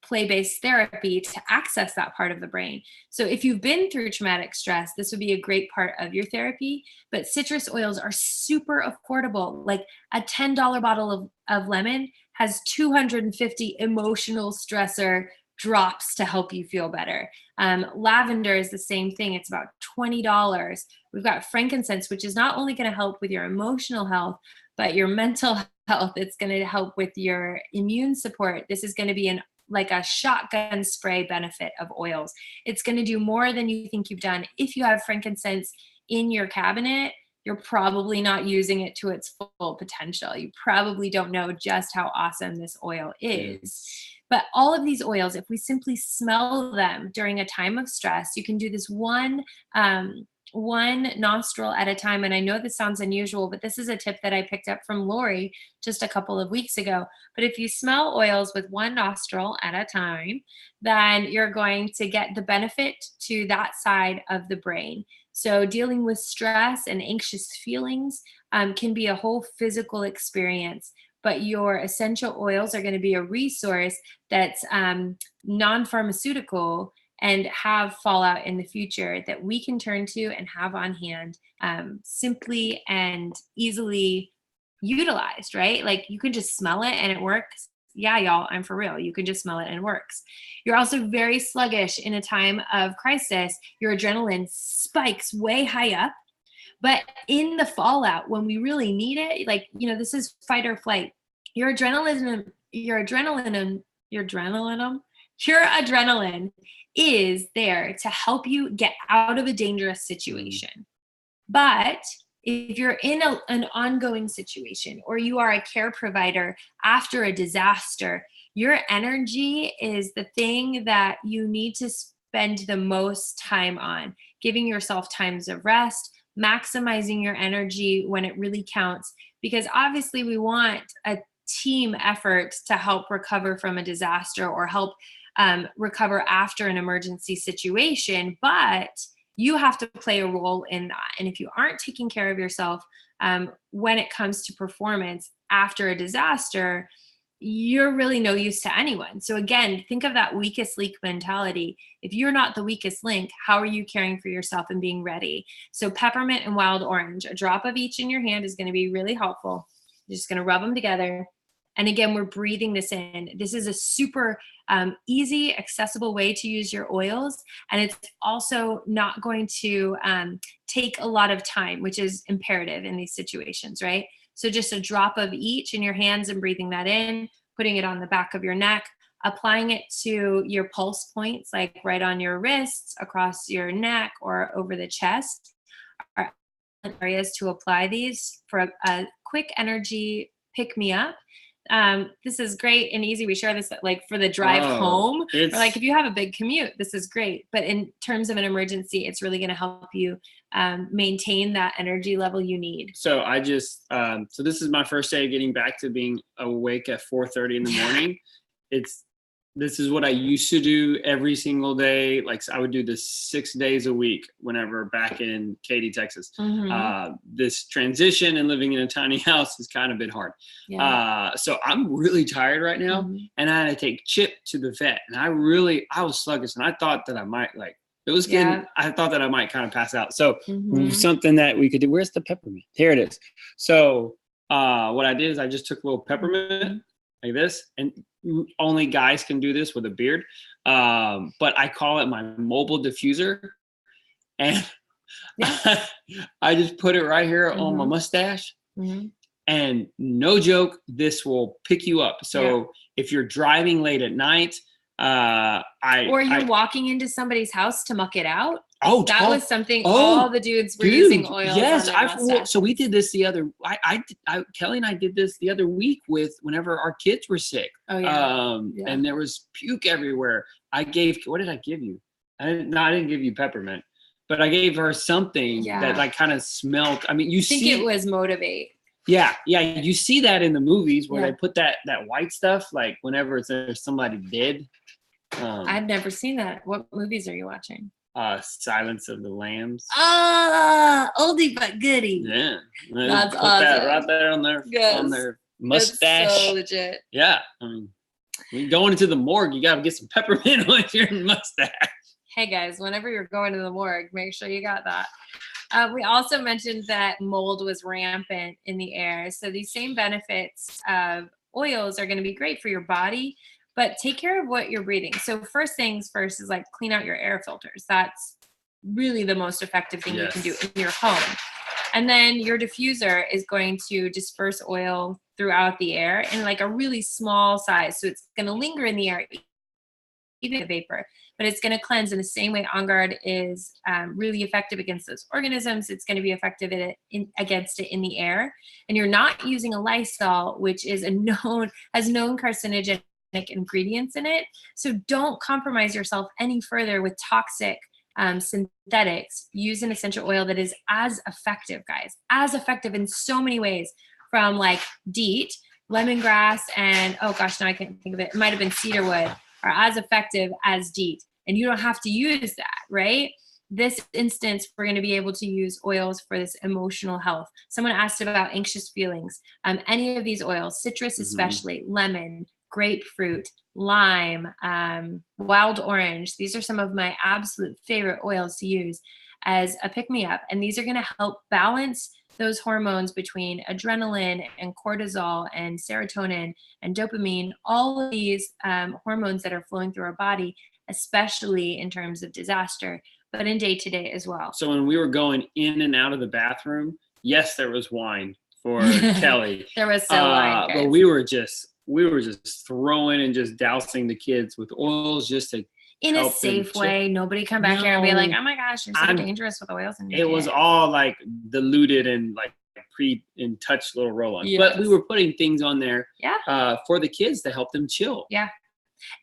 play-based therapy, to access that part of the brain. So if you've been through traumatic stress, this would be a great part of your therapy. But citrus oils are super affordable. Like a $10 bottle of lemon has 250 emotional stressor drops to help you feel better. Lavender is the same thing. It's about $20. We've got frankincense, which is not only going to help with your emotional health, but your mental health. It's going to help with your immune support. This is going to be like a shotgun spray benefit of oils. It's going to do more than you think you've done. If you have frankincense in your cabinet, you're probably not using it to its full potential. You probably don't know just how awesome this oil is. But all of these oils, if we simply smell them during a time of stress, you can do this one nostril at a time. And I know this sounds unusual, but this is a tip that I picked up from Lori just a couple of weeks ago. But if you smell oils with one nostril at a time, then you're going to get the benefit to that side of the brain. So dealing with stress and anxious feelings can be a whole physical experience. But your essential oils are going to be a resource that's non-pharmaceutical and have fallout in the future that we can turn to and have on hand simply and easily utilized, right? Like you can just smell it and it works. Yeah, y'all, I'm for real. You can just smell it and it works. You're also very sluggish in a time of crisis. Your adrenaline spikes way high up. But in the fallout, when we really need it, like, this is fight or flight. Your adrenaline is there to help you get out of a dangerous situation. But if you're in an ongoing situation, or you are a care provider after a disaster, your energy is the thing that you need to spend the most time on, giving yourself times of rest, maximizing your energy when it really counts, because obviously we want a team effort to help recover from a disaster or help recover after an emergency situation, but you have to play a role in that. And if you aren't taking care of yourself when it comes to performance after a disaster, you're really no use to anyone. So again, think of that weakest link mentality. If you're not the weakest link, how are you caring for yourself and being ready? So peppermint and wild orange, a drop of each in your hand is going to be really helpful. You're just going to rub them together. And again, we're breathing this in. This is a super easy, accessible way to use your oils. And it's also not going to take a lot of time, which is imperative in these situations, right? So just a drop of each in your hands and breathing that in, putting it on the back of your neck, applying it to your pulse points, like right on your wrists, across your neck, or over the chest, are areas to apply these for a quick energy pick-me-up. This is great and easy. We share this like for the drive home, or like if you have a big commute, this is great. But in terms of an emergency, it's really going to help you maintain that energy level you need. So I just, so this is my first day of getting back to being awake at 4:30 in the morning. It's this is what I used to do every single day. Like I would do this 6 days a week whenever back in Katy, Texas. This transition and living in a tiny house is kind of been hard. So I'm really tired right now, and I had to take Chip to the vet, and I was sluggish, and I thought that I might I thought that I might kind of pass out. So something that we could do. Where's the peppermint? Here it is. So what I did is I just took a little peppermint like this, and only guys can do this with a beard. But I call it my mobile diffuser, and I just put it right here on my mustache. And no joke, this will pick you up. So if you're driving late at night, or you're walking into somebody's house to muck it out. That was something all the dudes were using oil. Yes, so we did this the other. Kelly and I did this the other week with whenever our kids were sick. And there was puke everywhere. What did I give you? I didn't give you peppermint, but I gave her something that like kind of smelled. I mean, I think it was Motivate. Yeah. You see that in the movies where they put that white stuff, like whenever there's somebody dead. I've never seen that. What movies are you watching? Silence of the Lambs. Oldie but goodie. Yeah, that's put awesome. That right there on their mustache. That's so legit. Yeah, I mean, when you're going into the morgue, you gotta get some peppermint on your mustache. Hey guys, whenever you're going to the morgue, make sure you got that. We also mentioned that mold was rampant in the air. So these same benefits of oils are going to be great for your body, but take care of what you're breathing. So first things first is like clean out your air filters. That's really the most effective thing you can do in your home. And then your diffuser is going to disperse oil throughout the air in like a really small size. So it's going to linger in the air, even the vapor, but it's going to cleanse in the same way On Guard is really effective against those organisms. It's going to be effective against it in the air. And you're not using a Lysol, which is has known carcinogenic ingredients in it. So don't compromise yourself any further with toxic synthetics. Use an essential oil that is as effective, guys, as effective in so many ways, from like DEET, lemongrass, and oh gosh, now I can't think of it. It might have been cedarwood, are as effective as DEET. And you don't have to use that, right? This instance, we're going to be able to use oils for this emotional health. Someone asked about anxious feelings. Any of these oils, citrus especially, lemon, grapefruit, lime, wild orange. These are some of my absolute favorite oils to use as a pick-me-up. And these are going to help balance those hormones between adrenaline and cortisol and serotonin and dopamine, all of these hormones that are flowing through our body, especially in terms of disaster, but in day-to-day as well. So when we were going in and out of the bathroom, yes, there was wine for Kelly. There was so wine, guys. But we were just throwing and just dousing the kids with oils just to in a safe way. Nobody come back here and be like, oh my gosh, you're so dangerous with oils. And it was all like diluted and like touch little roll-ons. Yes. But we were putting things on there for the kids to help them chill. Yeah.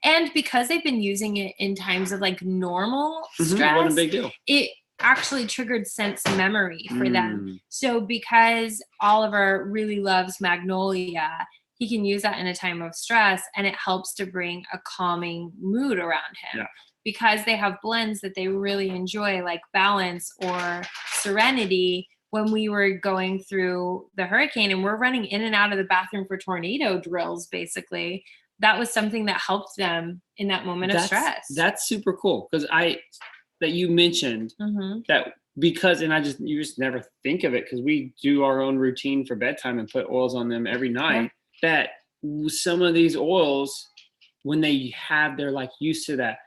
And because they've been using it in times of like normal stress, what a big deal. It actually triggered sense memory for them. So because Oliver really loves Magnolia, he can use that in a time of stress, and it helps to bring a calming mood around him. Yeah. Because they have blends that they really enjoy, like Balance or Serenity. When we were going through the hurricane and we're running in and out of the bathroom for tornado drills, basically, that was something that helped them in that moment of stress. That's super cool. Because that you mentioned that, because, and you just never think of it, because we do our own routine for bedtime and put oils on them every night. That some of these oils, when they're like used to that,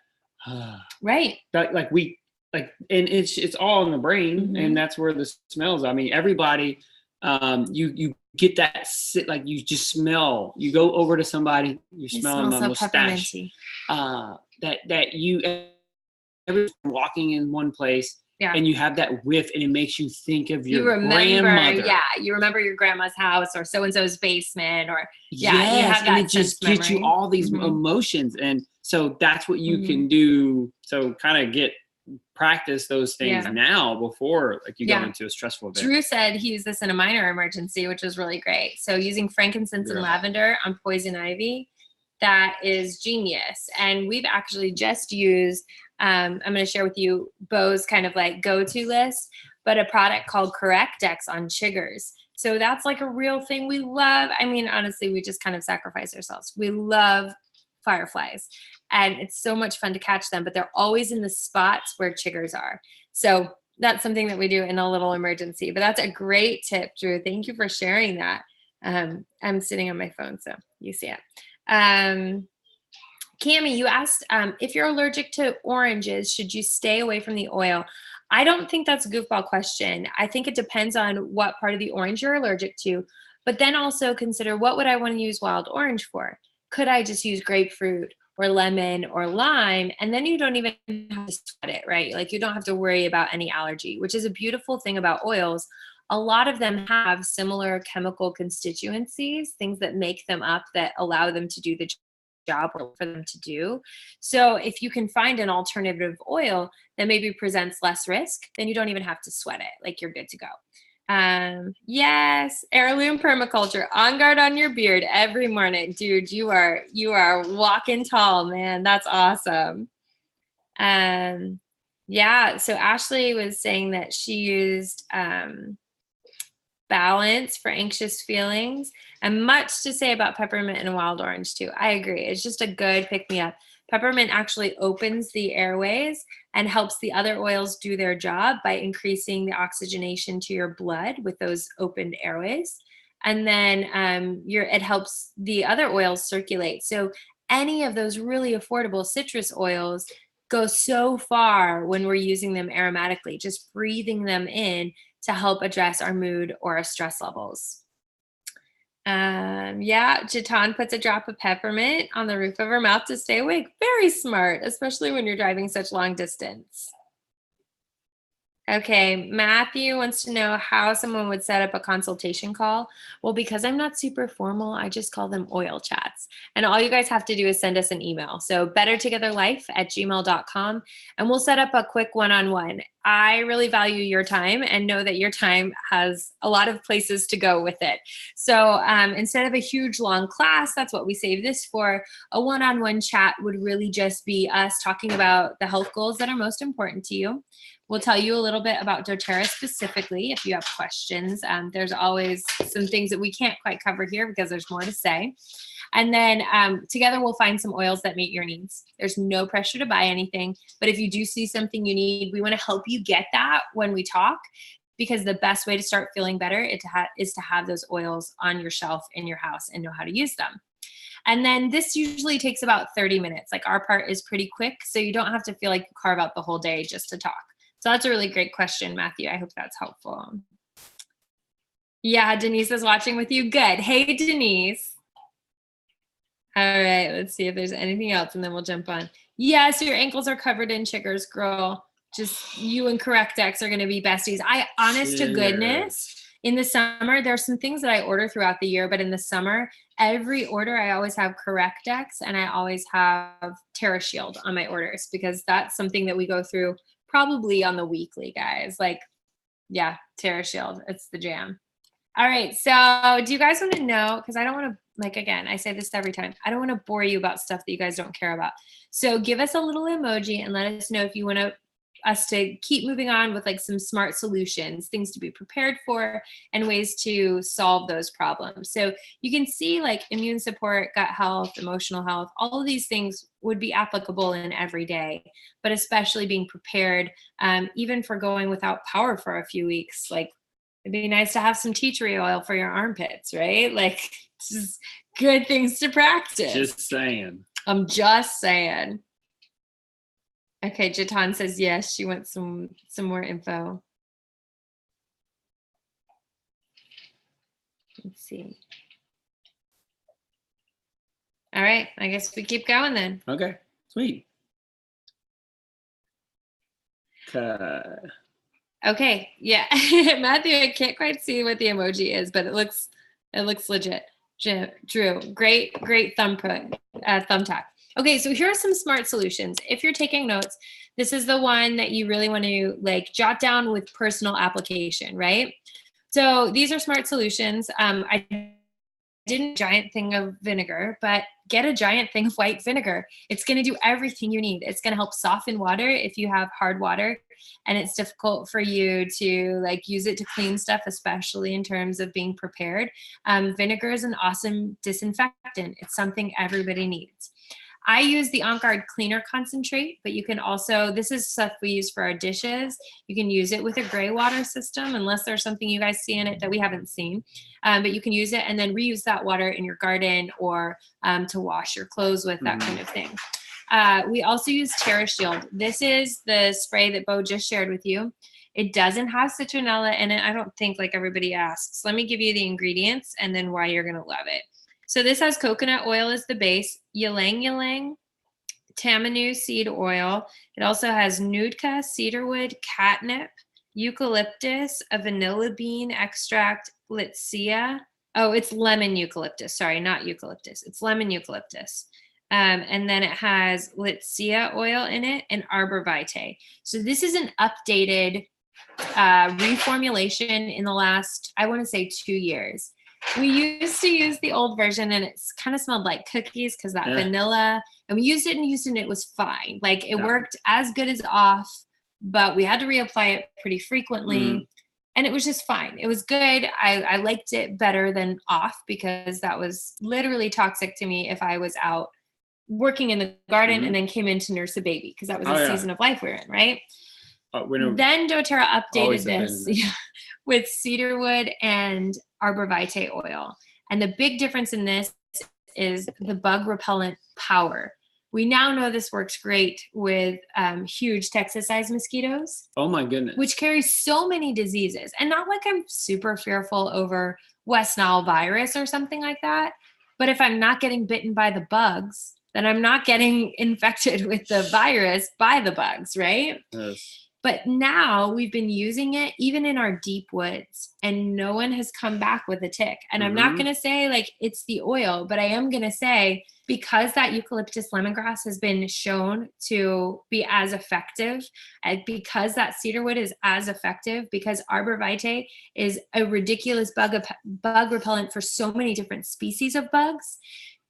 right? And it's all in the brain, and that's where the smells. I mean, everybody, you get that like you just smell. You go over to somebody, you smell them mustache. That you every walking in one place. Yeah. And you have that whiff, and it makes you think of your grandmother. Yeah, you remember your grandma's house or so-and-so's basement, or you have that, and it just memory. Gets you all these emotions, and so that's what you can do. So kind of practice those things now before like you go into a stressful event. Drew said he used this in a minor emergency, which was really great. So using frankincense and lavender on poison ivy, that is genius. And we've actually just used, I'm going to share with you Bo's kind of like go-to list, but a product called CorrectX on chiggers. So that's like a real thing we love. I mean, honestly, we just kind of sacrifice ourselves. We love fireflies, and it's so much fun to catch them, but they're always in the spots where chiggers are. So that's something that we do in a little emergency, but that's a great tip, Drew. Thank you for sharing that. I'm sitting on my phone, so you see it. Cami, you asked if you're allergic to oranges, should you stay away from the oil? I don't think that's a goofball question. I think it depends on what part of the orange you're allergic to, but then also consider, what would I want to use wild orange for? Could I just use grapefruit or lemon or lime? And then you don't even have to sweat it, right? Like you don't have to worry about any allergy, which is a beautiful thing about oils. A lot of them have similar chemical constituencies, things that make them up that allow them to do the job for them to do. So if you can find an alternative oil that maybe presents less risk, then you don't even have to sweat it. Like you're good to go. Yes, heirloom permaculture, on guard on your beard every morning. Dude, you are walking tall, man. That's awesome. Yeah, so Ashley was saying that she used balance for anxious feelings, and much to say about peppermint and wild orange too. I agree. It's just a good pick-me-up. Peppermint actually opens the airways and helps the other oils do their job by increasing the oxygenation to your blood with those opened airways. And then it helps the other oils circulate. So any of those really affordable citrus oils go so far when we're using them aromatically, just breathing them in to help address our mood or our stress levels. Yeah, Jatan puts a drop of peppermint on the roof of her mouth to stay awake. Very smart, especially when you're driving such long distance. Okay, Matthew wants to know how someone would set up a consultation call. Well, because I'm not super formal, I just call them oil chats. And all you guys have to do is send us an email. So bettertogetherlife@gmail.com, and we'll set up a quick one-on-one. I really value your time and know that your time has a lot of places to go with it. So instead of a huge long class, that's what we save this for. A one-on-one chat would really just be us talking about the health goals that are most important to you. We'll tell you a little bit about doTERRA specifically if you have questions. There's always some things that we can't quite cover here because there's more to say. And then together we'll find some oils that meet your needs. There's no pressure to buy anything, but if you do see something you need, we want to help you get that when we talk, because the best way to start feeling better is to have those oils on your shelf in your house and know how to use them. And then this usually takes about 30 minutes. Like our part is pretty quick, so you don't have to feel like you carve out the whole day just to talk. So that's a really great question, Matthew. I hope that's helpful. Yeah, Denise is watching with you. Good. Hey, Denise. All right, let's see if there's anything else, and then we'll jump on. Yes, your ankles are covered in chiggers, girl. Just you and CorrectX are going to be besties. Honest to goodness, in the summer, there's some things that I order throughout the year, but in the summer, every order, I always have CorrectX, and I always have TerraShield on my orders, because that's something that we go through probably on the weekly, guys. Like, yeah, TerraShield, it's the jam. All right, so do you guys want to know, because I don't want to, like, again, I say this every time, I don't want to bore you about stuff that you guys don't care about. So give us a little emoji and let us know if you want us to keep moving on with like some smart solutions, things to be prepared for, and ways to solve those problems. So you can see like immune support, gut health, emotional health, all of these things would be applicable in every day, but especially being prepared, even for going without power for a few weeks. Like, it'd be nice to have some tea tree oil for your armpits, right? Like, just good things to practice. Just saying. I'm just saying. Okay, Jatan says yes, she wants some more info. Let's see. All right, I guess we keep going then. Okay, sweet. Okay, yeah. Matthew, I can't quite see what the emoji is, but it looks legit. Drew, great thumbtack. Okay, so here are some smart solutions. If you're taking notes, this is the one that you really want to like jot down with personal application, right? So these are smart solutions. I didn't giant thing of vinegar, but get a giant thing of white vinegar. It's going to do everything you need. It's going to help soften water if you have hard water and it's difficult for you to like use it to clean stuff, especially in terms of being prepared. Vinegar is an awesome disinfectant. It's something everybody needs. I use the On Guard Cleaner Concentrate, but you can also, this is stuff we use for our dishes. You can use it with a gray water system, unless there's something you guys see in it that we haven't seen. But you can use it and then reuse that water in your garden or to wash your clothes with, that kind of thing. We also use Terra Shield. This is the spray that Bo just shared with you. It doesn't have citronella in it. I don't think, like everybody asks. Let me give you the ingredients and then why you're going to love it. So this has coconut oil as the base, ylang ylang, tamanu seed oil. It also has Nootka, cedarwood, catnip, eucalyptus, a vanilla bean extract, Litsea. Oh, it's lemon eucalyptus. Sorry, not eucalyptus. It's lemon eucalyptus. And then it has Litsea oil in it and arbor vitae. So this is an updated reformulation in the last, I want to say 2 years. We used to use the old version and it's kind of smelled like cookies because that vanilla, and we used it and it was fine. Like it worked as good as off, but we had to reapply it pretty frequently and it was just fine. It was good. I liked it better than off because that was literally toxic to me if I was out working in the garden and then came in to nurse a baby because that was the season of life we're in, right? Then doTERRA updated this with cedarwood and arbor vitae oil. And the big difference in this is the bug repellent power. We now know this works great with huge Texas-sized mosquitoes. Oh my goodness. Which carry so many diseases. And not like I'm super fearful over West Nile virus or something like that. But if I'm not getting bitten by the bugs, then I'm not getting infected with the virus by the bugs, right? Yes. But now we've been using it even in our deep woods and no one has come back with a tick. And I'm not going to say like it's the oil, but I am going to say because that eucalyptus lemongrass has been shown to be as effective, and because that cedarwood is as effective, because arbor vitae is a ridiculous bug repellent for so many different species of bugs,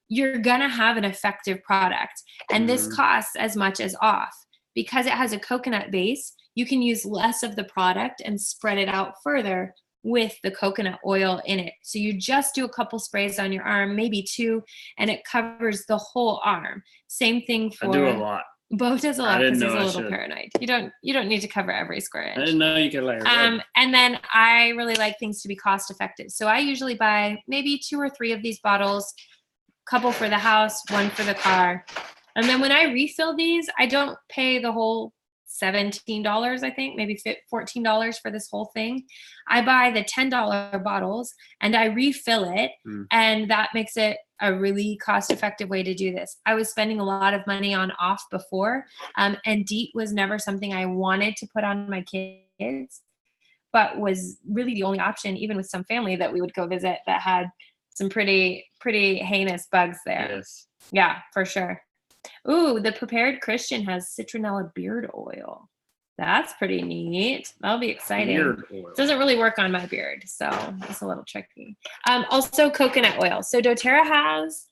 you're going to have an effective product. And this costs as much as off. Because it has a coconut base, you can use less of the product and spread it out further with the coconut oil in it. So you just do a couple sprays on your arm, maybe 2, and it covers the whole arm. Same thing for— I do a lot. Bo does a lot because he's a little paranoid. You don't need to cover every square inch. I didn't know you could layer it. And then I really like things to be cost effective. So I usually buy maybe 2 or 3 of these bottles, couple for the house, 1 for the car. And then when I refill these, I don't pay the whole $17, I think, maybe $14 for this whole thing. I buy the $10 bottles and I refill it. And that makes it a really cost-effective way to do this. I was spending a lot of money on off before, and DEET was never something I wanted to put on my kids, but was really the only option, even with some family that we would go visit that had some pretty heinous bugs there. Yes. Yeah, for sure. Ooh, the Prepared Christian has citronella beard oil. That's pretty neat. That'll be exciting. Beard oil. It doesn't really work on my beard, so it's a little tricky. Also coconut oil. So doTERRA has,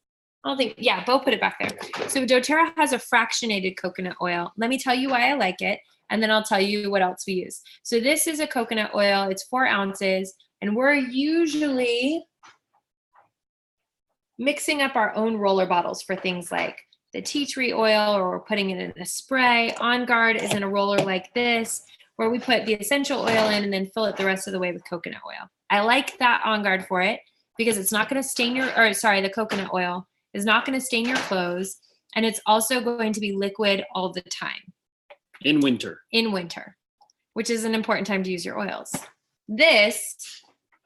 Bo put it back there. So doTERRA has a fractionated coconut oil. Let me tell you why I like it, and then I'll tell you what else we use. So this is a coconut oil. It's 4 ounces, and we're usually mixing up our own roller bottles for things like the tea tree oil, or we're putting it in a spray. On Guard is in a roller like this, where we put the essential oil in and then fill it the rest of the way with coconut oil. I like that On Guard for it because it's not going to stain the coconut oil is not going to stain your clothes. And it's also going to be liquid all the time. In winter, which is an important time to use your oils. This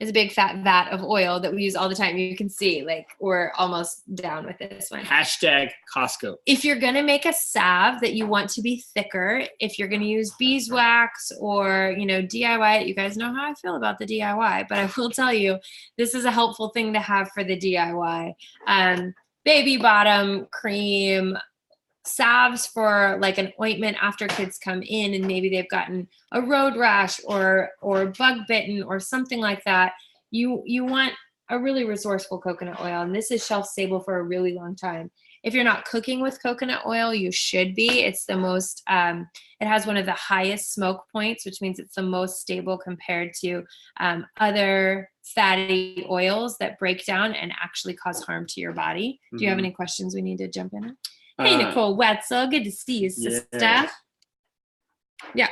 is a big fat vat of oil that we use all the time. You can see, like, we're almost down with this one. Hashtag Costco. If you're going to make a salve that you want to be thicker, if you're going to use beeswax or, DIY it, you guys know how I feel about the DIY, but I will tell you, this is a helpful thing to have for the DIY. Baby bottom cream, salves for like an ointment after kids come in and maybe they've gotten a road rash or bug bitten or something like that. You want a really resourceful coconut oil, and this is shelf stable for a really long time. If you're not cooking with coconut oil, you should be. It's the most, it has one of the highest smoke points, which means it's the most stable compared to other fatty oils that break down and actually cause harm to your body. Do you have any questions we need to jump in? Hey, Nicole Wetzel, good to see you, sister. Yeah.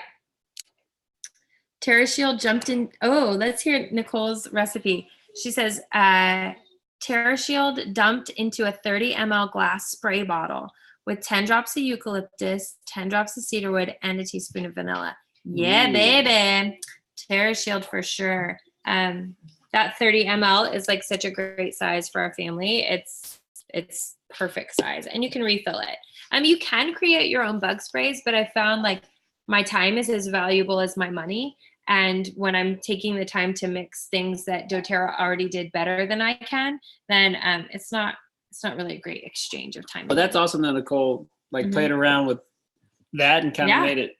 TerraShield jumped in. Oh, let's hear Nicole's recipe. She says, TerraShield dumped into a 30 ml glass spray bottle with 10 drops of eucalyptus, 10 drops of cedarwood, and a teaspoon of vanilla. Yeah, baby. TerraShield for sure. That 30 ml is like such a great size for our family. It's perfect size, and you can refill it. You can create your own bug sprays, but I found like my time is as valuable as my money. And when I'm taking the time to mix things that doTERRA already did better than I can, then it's not really a great exchange of time. Well, that's awesome that Nicole played around with that and kind of made it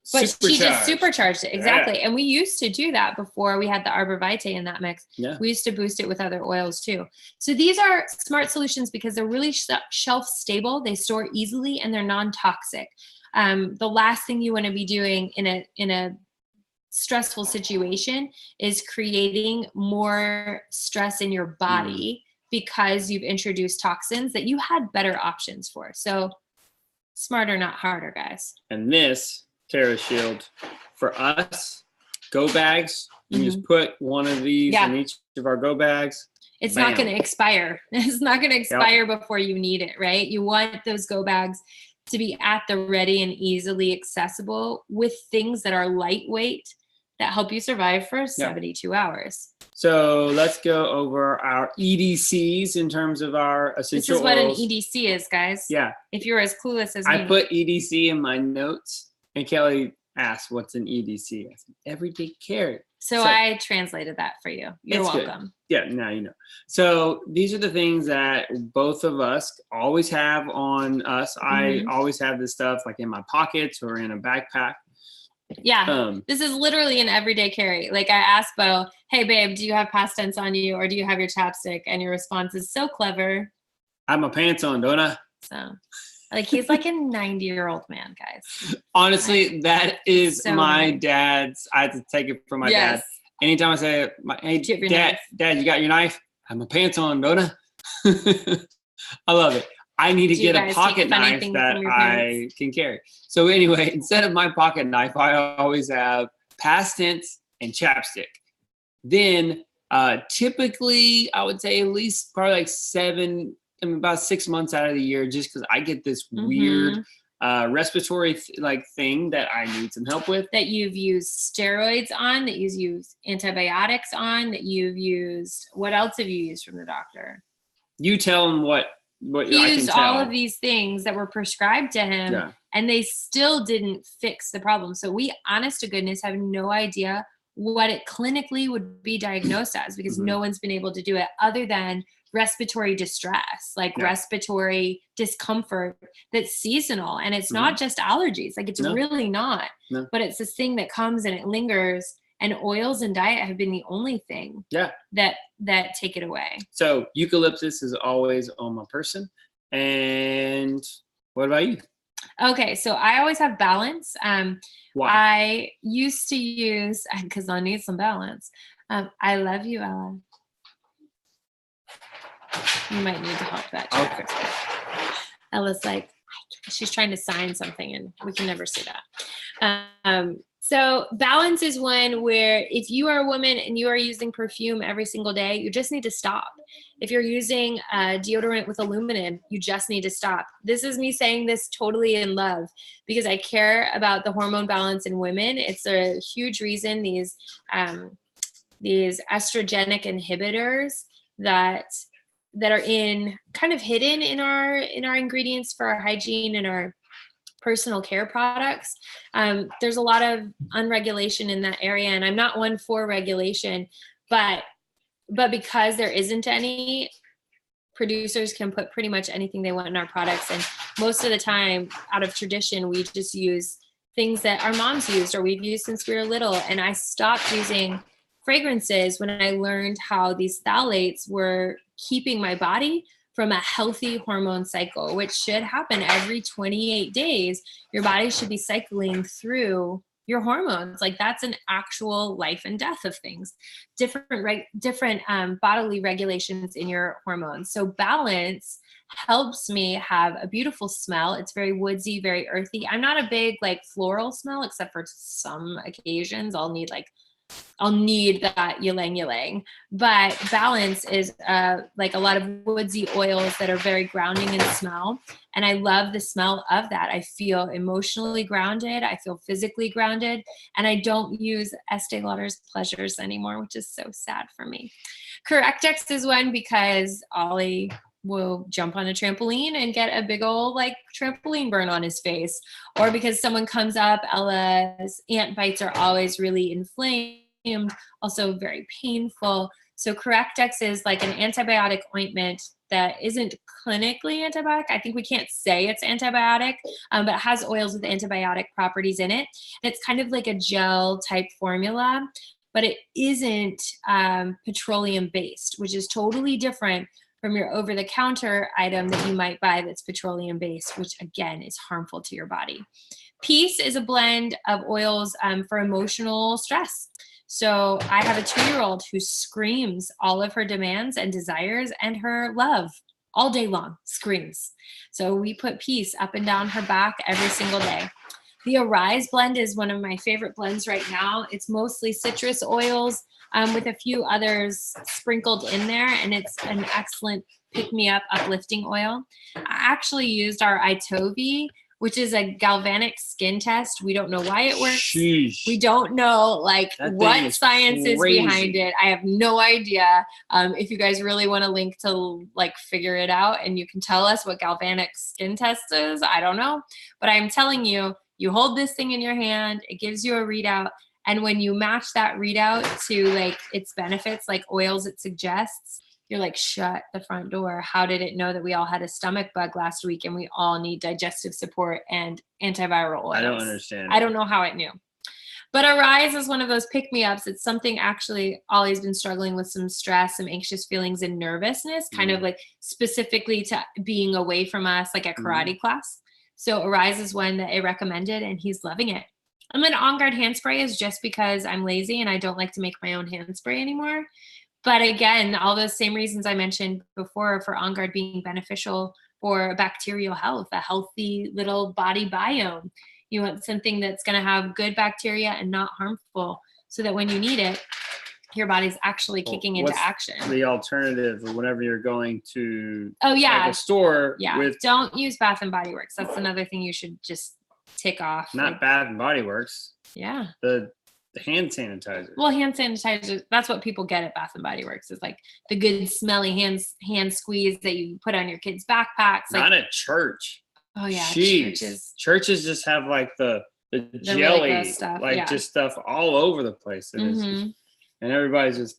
supercharged. But she just supercharged it. Exactly. Yeah. And we used to do that before we had the Arbor Vitae in that mix. Yeah. We used to boost it with other oils too. So these are smart solutions because they're really shelf stable. They store easily and they're non-toxic. The last thing you want to be doing in a stressful situation is creating more stress in your body because you've introduced toxins that you had better options for. So smarter, not harder, guys. And this TerraShield for us, go bags, you just put one of these in each of our go bags. It's not going to expire. It's not going to expire before you need it, right? You want those go bags to be at the ready and easily accessible with things that are lightweight that help you survive for 72 hours. So let's go over our EDCs in terms of our essential oils. This is what an EDC is, guys. Yeah. If you're as clueless as me. I put EDC in my notes, and Kelly asked, what's an EDC? I said, everyday care. So I translated that for you. You're welcome. Good. Yeah, now you know. So these are the things that both of us always have on us. I always have this stuff like in my pockets or in a backpack. Yeah, this is literally an everyday carry. Like I asked Bo, hey babe, do you have past tense on you or do you have your chapstick? And your response is so clever. I have my pants on, don't I? So like he's like a 90-year-old man, guys. Honestly, that is so my dad's. I have to take it from my dad. Anytime I say, hey dad, you got your knife? I have my pants on, don't I? I love it. I need to get a pocket knife that I can carry. So anyway, instead of my pocket knife, I always have past tense and chapstick. Then typically I would say at least probably like about 6 months out of the year, just because I get this weird respiratory thing that I need some help with. That you've used steroids on, that you've used antibiotics on, that you've used, what else have you used from the doctor? You tell them what he used all of these things that were prescribed to him and they still didn't fix the problem. So we, honest to goodness, have no idea what it clinically would be diagnosed as because no one's been able to do it other than respiratory distress, like respiratory discomfort that's seasonal. And it's not just allergies. Like it's really not, but it's this thing that comes and it lingers. And oils and diet have been the only thing that take it away. So eucalyptus is always on my person. And what about you? Okay, so I always have balance. Why? I used to use, because I need some balance. I love you, Ella. You might need to help that. Okay. Ella's like, she's trying to sign something and we can never see that. So balance is one where if you are a woman and you are using perfume every single day, you just need to stop. If you're using deodorant with aluminum, you just need to stop. This is me saying this totally in love because I care about the hormone balance in women. It's a huge reason these estrogenic inhibitors that are kind of hidden in our ingredients for our hygiene and our personal care products. There's a lot of unregulation in that area, and I'm not one for regulation, but because there isn't any, producers can put pretty much anything they want in our products. And most of the time, out of tradition, we just use things that our moms used or we've used since we were little. And I stopped using fragrances when I learned how these phthalates were keeping my body from a healthy hormone cycle, which should happen every 28 days. Your body should be cycling through your hormones. Like that's an actual life and death of things, different bodily regulations in your hormones. So balance helps me have a beautiful smell. It's very woodsy, very earthy. I'm not a big like floral smell, except for some occasions I'll need that ylang ylang. But balance is like a lot of woodsy oils that are very grounding in smell. And I love the smell of that. I feel emotionally grounded. I feel physically grounded. And I don't use Estee Lauder's Pleasures anymore, which is so sad for me. Correctex is one because Ollie will jump on a trampoline and get a big old like trampoline burn on his face, or because someone comes up. Ella's ant bites are always really inflamed, also very painful. So Correctex is like an antibiotic ointment that isn't clinically antibiotic. I think we can't say it's antibiotic, but it has oils with antibiotic properties in it. And it's kind of like a gel type formula, but it isn't petroleum based, which is totally different from your over-the-counter item that you might buy that's petroleum-based, which again is harmful to your body. Peace is a blend of oils for emotional stress. So I have a 2-year-old who screams all of her demands and desires and her love all day long, screams. So we put Peace up and down her back every single day. The Arise blend is one of my favorite blends right now. It's mostly citrus oils, with a few others sprinkled in there, and it's an excellent pick-me-up uplifting oil. I actually used our Itovi, which is a galvanic skin test. We don't know why it works. Sheesh. We don't know like what science is behind it. I have no idea. If you guys really want a link to like figure it out and you can tell us what galvanic skin test is, I don't know. But I'm telling you, you hold this thing in your hand, it gives you a readout. And when you match that readout to like its benefits, like oils it suggests, you're like, shut the front door. How did it know that we all had a stomach bug last week and we all need digestive support and antiviral oils? I don't understand. I don't know how it knew. But Arise is one of those pick-me-ups. It's something actually Ollie's been struggling with some stress, some anxious feelings and nervousness, kind of like specifically to being away from us, like a karate class. So Arise is one that I recommended and he's loving it. And then On Guard hand spray is just because I'm lazy and I don't like to make my own hand spray anymore. But again, all those same reasons I mentioned before for On Guard being beneficial for bacterial health, a healthy little body biome. You want something that's going to have good bacteria and not harmful so that when you need it, your body's actually kicking into action. The alternative whenever you're going to like a store. Don't use Bath and Body Works. That's another thing you should just tick off. Not Bath and Body Works. Yeah. The hand sanitizer. Well, hand sanitizer, that's what people get at Bath and Body Works, is like the good smelly hand squeeze that you put on your kids' backpacks. Not at church. Oh yeah. Churches just have like the jelly really stuff, just stuff all over the place. And and everybody's just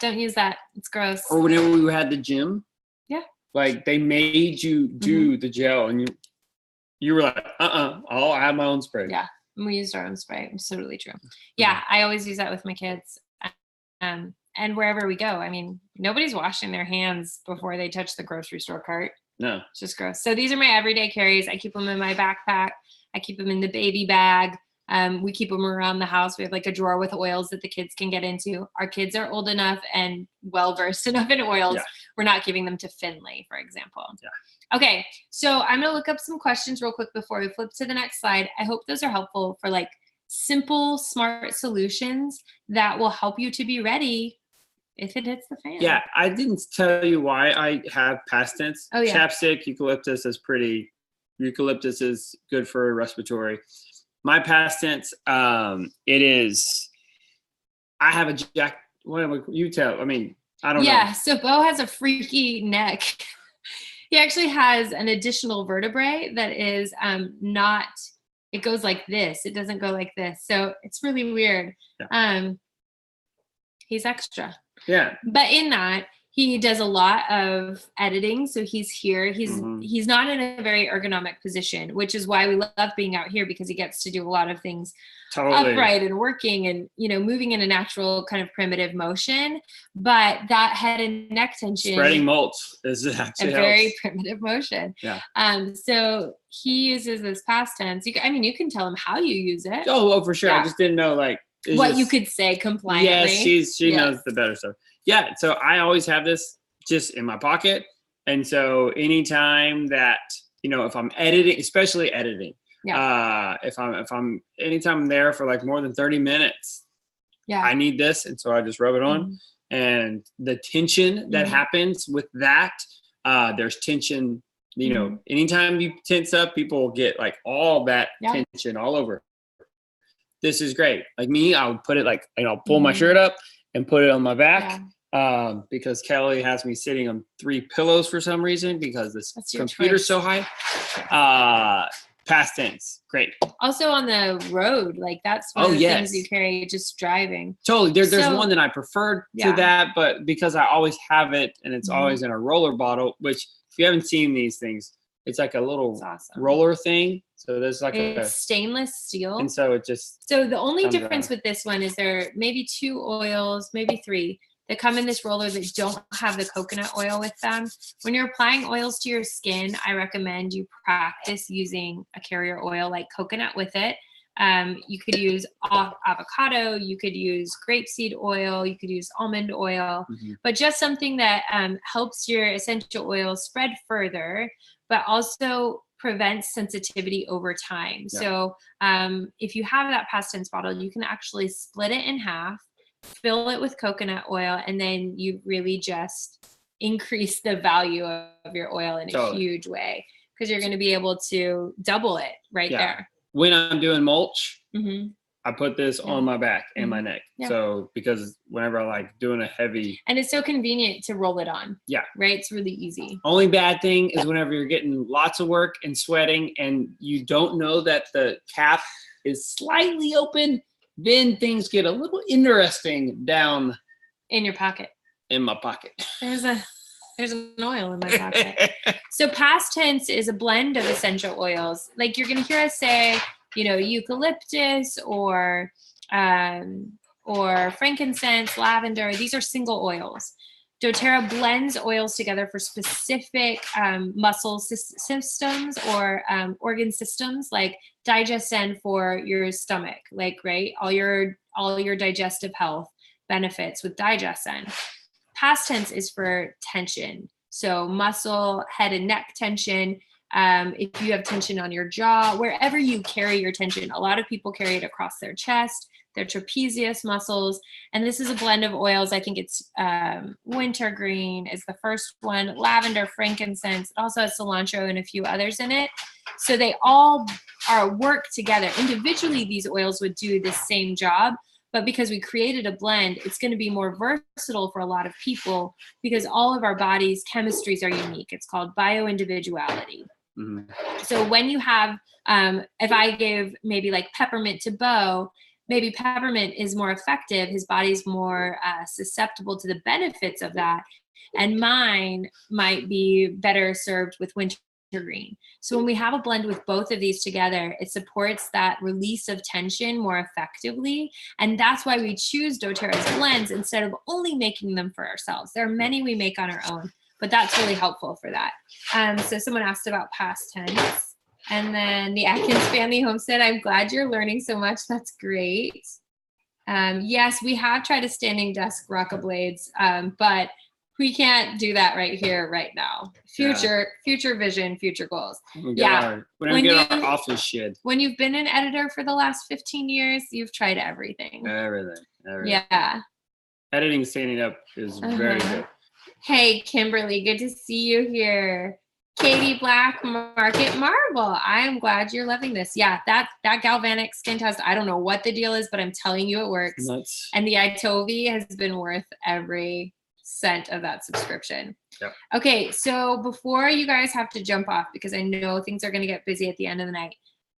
don't use that. It's gross. Or whenever we had the gym, like they made you do the gel and you were like, I'll have my own spray. Yeah, we used our own spray. Absolutely true. Yeah, I always use that with my kids. And wherever we go, I mean, nobody's washing their hands before they touch the grocery store cart. No. It's just gross. So these are my everyday carries. I keep them in my backpack. I keep them in the baby bag. We keep them around the house. We have like a drawer with oils that the kids can get into. Our kids are old enough and well-versed enough in oils. Yeah. We're not giving them to Finley, for example. Yeah. Okay, so I'm going to look up some questions real quick before we flip to the next slide. I hope those are helpful for like simple, smart solutions that will help you to be ready if it hits the fan. Yeah, I didn't tell you why I have past tense. Oh, yeah. Chapstick, eucalyptus is eucalyptus is good for respiratory. My past tense, it is, I have a whatever you tell. I mean, I don't know. Yeah, so Bo has a freaky neck. He actually has an additional vertebrae that is not, it goes like this. It doesn't go like this. So it's really weird. Yeah. He's extra. Yeah. But in that, He does a lot of editing, so he's here. He's not in a very ergonomic position, which is why we love being out here, because he gets to do a lot of things upright and working and, you know, moving in a natural kind of primitive motion. But that head and neck tension, spreading mulch, is actually a very primitive motion. Yeah. So he uses this past tense. You can tell him how you use it. Oh, for sure. Yeah. I just didn't know what you could say compliantly. Yes, she knows the better stuff. Yeah, so I always have this just in my pocket. And so anytime that, you know, if I'm editing, especially editing, if I'm anytime I'm there for like more than 30 minutes, I need this. And so I just rub it on. And the tension that happens with that, there's tension, you know, anytime you tense up, people get like all that tension all over. This is great. Like me, I would put it like, you know, pull my shirt up and put it on my back, because Kelly has me sitting on 3 pillows for some reason, because this computer's so high. Past tense, great. Also on the road, like that's one of the things you carry just driving. Totally. There's one that I prefer to that, but because I always have it and it's always in a roller bottle, which if you haven't seen these things, it's like a little roller thing. So there's like it's stainless steel. And so it just. So the only difference with this one is there maybe 2 oils, maybe 3 that come in this roller that don't have the coconut oil with them. When you're applying oils to your skin, I recommend you practice using a carrier oil like coconut with it. You could use avocado, you could use grapeseed oil, you could use almond oil, but just something that helps your essential oil spread further, but also prevents sensitivity over time. So if you have that past tense bottle, you can actually split it in half, fill it with coconut oil, and then you really just increase the value of your oil in a huge way, because you're going to be able to double it there. When I'm doing mulch, I put this on my back and my neck. So because whenever I like doing a heavy. And it's so convenient to roll it on. Yeah. Right? It's really easy. Only bad thing is whenever you're getting lots of work and sweating and you don't know that the cap is slightly open, then things get a little interesting down. In your pocket. In my pocket. There's an oil in my pocket. So past tense is a blend of essential oils. Like you're going to hear us say, you know, eucalyptus or frankincense, lavender. These are single oils. doTERRA blends oils together for specific muscle systems or organ systems, like DigesN for your stomach, like, right? All your digestive health benefits with DigesN. Past tense is for tension. So muscle, head and neck tension. If you have tension on your jaw, wherever you carry your tension, a lot of people carry it across their chest, their trapezius muscles. And this is a blend of oils. I think it's wintergreen is the first one, lavender, frankincense. It also has cilantro and a few others in it. So they all work together. Individually, these oils would do the same job. But because we created a blend, it's going to be more versatile for a lot of people because all of our body's chemistries are unique. It's called bioindividuality. Mm-hmm. So when you have, if I give maybe like peppermint to Bo, maybe peppermint is more effective. His body's more susceptible to the benefits of that. And mine might be better served with wintergreen. So when we have a blend with both of these together, it supports that release of tension more effectively. And that's why we choose doTERRA's blends instead of only making them for ourselves. There are many we make on our own, but that's really helpful for that. So someone asked about past tense. And then the Atkins family Homestead, I'm glad you're learning so much. That's great. Yes, we have tried a standing desk Rockablades, but we can't do that right here, right now. Future vision, future goals. When we get our office shed. When you've been an editor for the last 15 years, you've tried everything. Everything. Yeah. Editing standing up is very good. Hey, Kimberly, good to see you here. Katie Black, Market Marble. I am glad you're loving this. Yeah, that galvanic skin test, I don't know what the deal is, but I'm telling you it works. Nuts. And the Itovi has been worth every cent of that subscription. Yep. Okay, so before you guys have to jump off, because I know things are going to get busy at the end of the night,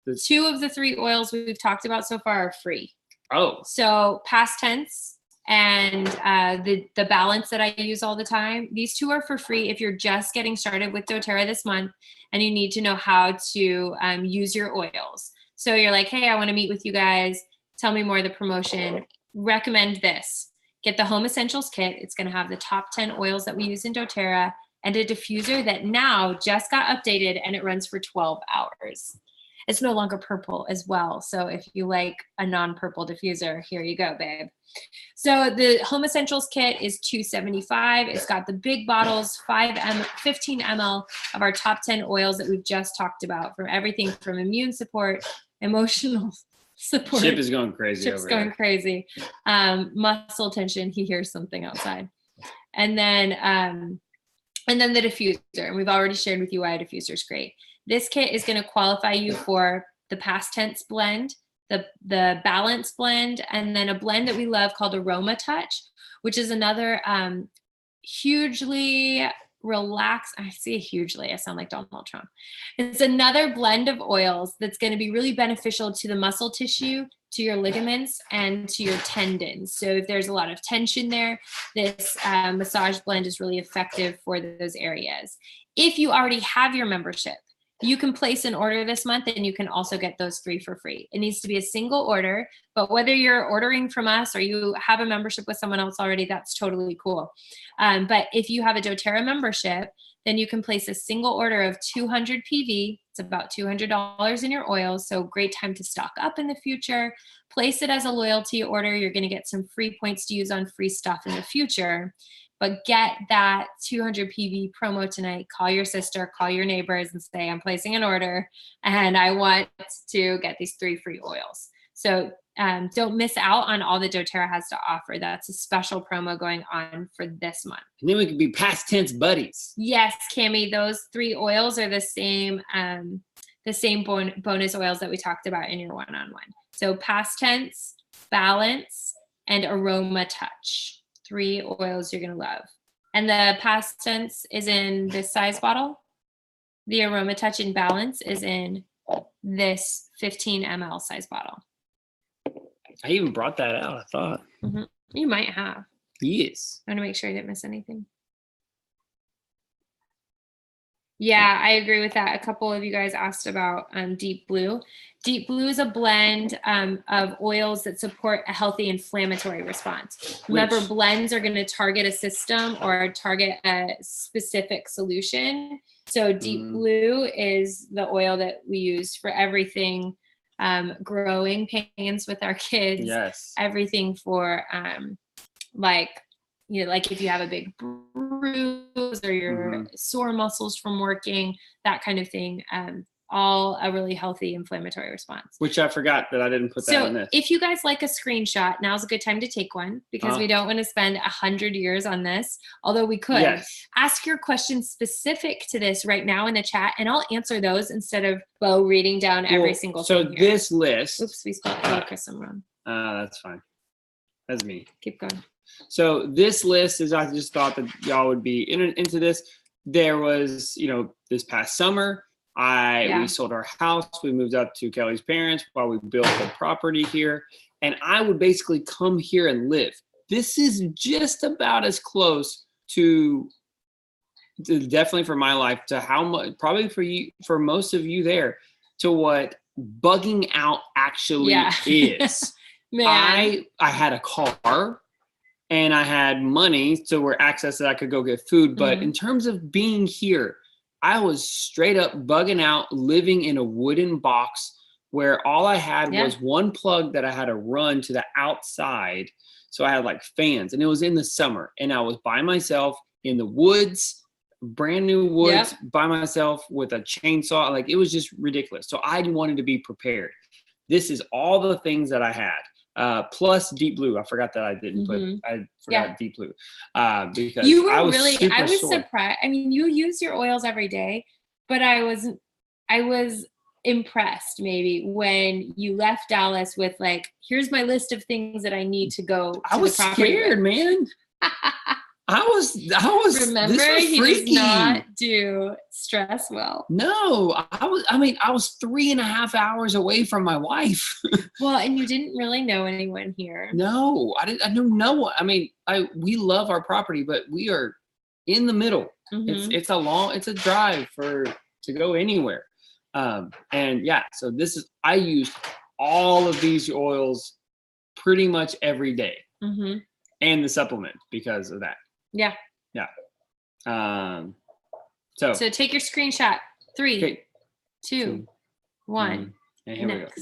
2 of the 3 oils we've talked about so far are free. Oh. So past tense and the balance that I use all the time. These 2 are for free if you're just getting started with doTERRA this month and you need to know how to use your oils. So you're like, hey, I want to meet with you guys. Tell me more of the promotion. Recommend this. Get the Home Essentials Kit. It's going to have the top 10 oils that we use in doTERRA and a diffuser that now just got updated, and it runs for 12 hours. It's no longer purple as well. So if you like a non-purple diffuser, here you go, babe. So the Home Essentials Kit is $275. It's got the big bottles, 15 ml of our top 10 oils that we've just talked about, from everything from immune support, emotional support. Chip is going crazy. Chip's going crazy. Muscle tension. He hears something outside. And then the diffuser. And we've already shared with you why a diffuser is great. This kit is going to qualify you for the past tense blend, the balance blend, and then a blend that we love called Aroma Touch, which is another hugely relaxed. I say hugely, I sound like Donald Trump. It's another blend of oils that's going to be really beneficial to the muscle tissue, to your ligaments, and to your tendons. So if there's a lot of tension there, this massage blend is really effective for those areas. If you already have your membership, you can place an order this month and you can also get those 3 for free. It needs to be a single order, but whether you're ordering from us or you have a membership with someone else already, that's totally cool. But if you have a doTERRA membership, then you can place a single order of 200 PV. It's about $200 in your oils. So great time to stock up in the future. Place it as a loyalty order. You're going to get some free points to use on free stuff in the future. But get that 200 PV promo tonight. Call your sister, call your neighbors and say, I'm placing an order and I want to get these 3 free oils. So don't miss out on all that doTERRA has to offer. That's a special promo going on for this month. And then we could be past tense buddies. Yes, Cami, those 3 oils are the same bonus oils that we talked about in your one-on-one. So past tense, balance, and aroma touch. 3 oils you're going to love. And the past tense is in this size bottle. The aroma touch and balance is in this 15 ml size bottle. I even brought that out, I thought. Mm-hmm. You might have. Yes. I want to make sure I didn't miss anything. Yeah, I agree with that. A couple of you guys asked about Deep Blue. Deep Blue is a blend of oils that support a healthy inflammatory response. Remember, blends are going to target a system or target a specific solution. So Deep Blue is the oil that we use for everything, growing pains with our kids. Yes. Everything for like if you have a big bruise or your sore muscles from working, that kind of thing, all a really healthy inflammatory response. Which I forgot that I didn't put that in this. If you guys like a screenshot, now's a good time to take one because we don't want to spend 100 years on this, although we could. Yes. Ask your questions specific to this right now in the chat, and I'll answer those instead of Bo reading down every single thing. So this list. Oops, we spelled focus wrong. That's fine. That's me. Keep going. So this list is, I just thought that y'all would be into this. There was, this past summer, we sold our house. We moved up to Kelly's parents while we built the property here. And I would basically come here and live. This is just about as close to definitely for my life, to how much, probably for you, for most of you there, to what bugging out actually is. Man. I had a car. And I had money, so we're access that I could go get food. But in terms of being here, I was straight up bugging out, living in a wooden box where all I had was one plug that I had to run to the outside. So I had like fans, and it was in the summer. And I was by myself in the woods, brand new woods, by myself with a chainsaw. Like, it was just ridiculous. So I wanted to be prepared. This is all the things that I had. Plus Deep Blue. I forgot that I didn't put. I forgot Deep Blue because you were I was surprised. I mean, you use your oils every day, but I was impressed maybe when you left Dallas with like, here's my list of things that I need to go. I was scared, man. I was. Remember, this was he freaky. does not do stress well. No, I was 3.5 hours away from my wife. Well, and you didn't really know anyone here. No, I didn't. I knew no one. I mean, we love our property, but we are in the middle. Mm-hmm. It's a drive to go anywhere. And yeah, so I used all of these oils pretty much every day, mm-hmm. and the supplement because of that. Yeah. So take your screenshot. 3, 2, 1. And here next.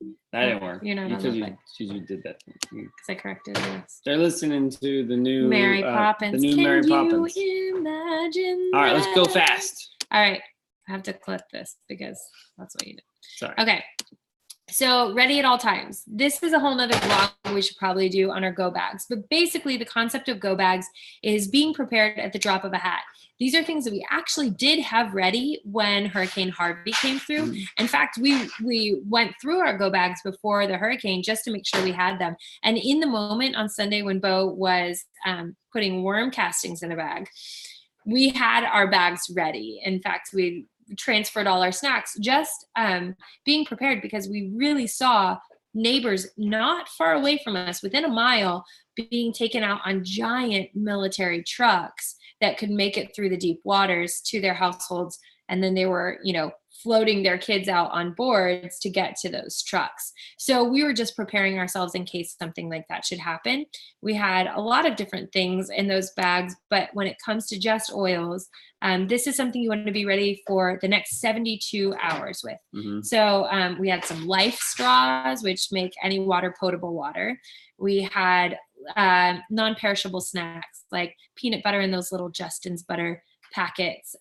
we go. That didn't work. You're not because on you did that. Because I corrected this. They're listening to the new Mary Poppins. The new Mary Poppins. Can you imagine? All right, let's go fast. All right, I have to clip this because that's what you do. Sorry. Okay. So ready at all times. This is a whole nother vlog we should probably do on our go bags. But basically the concept of go bags is being prepared at the drop of a hat. These are things that we actually did have ready when Hurricane Harvey came through. In fact, we went through our go bags before the hurricane just to make sure we had them. And in the moment on Sunday when Bo was putting worm castings in a bag, we had our bags ready. In fact, we transferred all our snacks, just being prepared because we really saw neighbors not far away from us, within a mile, being taken out on giant military trucks that could make it through the deep waters to their households. And then they were, floating their kids out on boards to get to those trucks. So we were just preparing ourselves in case something like that should happen. We had a lot of different things in those bags, but when it comes to just oils, this is something you want to be ready for the next 72 hours with. Mm-hmm. So we had some Life straws, which make any water potable water. We had non-perishable snacks like peanut butter and those little Justin's butter packets,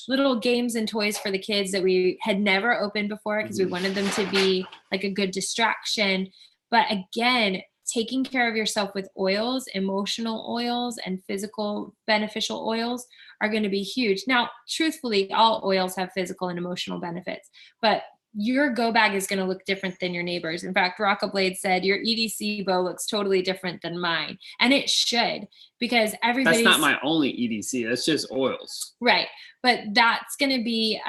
little games and toys for the kids that we had never opened before because we wanted them to be like a good distraction. But again, taking care of yourself with oils, emotional oils, and physical beneficial oils are going to be huge. Now, truthfully, all oils have physical and emotional benefits, but your go bag is going to look different than your neighbor's. In fact, Rockablade said your EDC bow looks totally different than mine. And it should, because everybody's... That's not my only EDC. That's just oils. Right. But that's going to be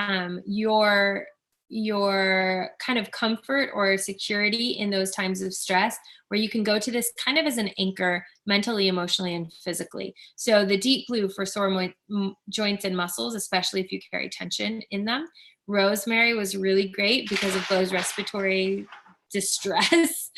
your kind of comfort or security in those times of stress, where you can go to this kind of as an anchor mentally, emotionally, and physically. So the deep blue for sore joints and muscles, especially if you carry tension in them. Rosemary was really great because of those respiratory distress.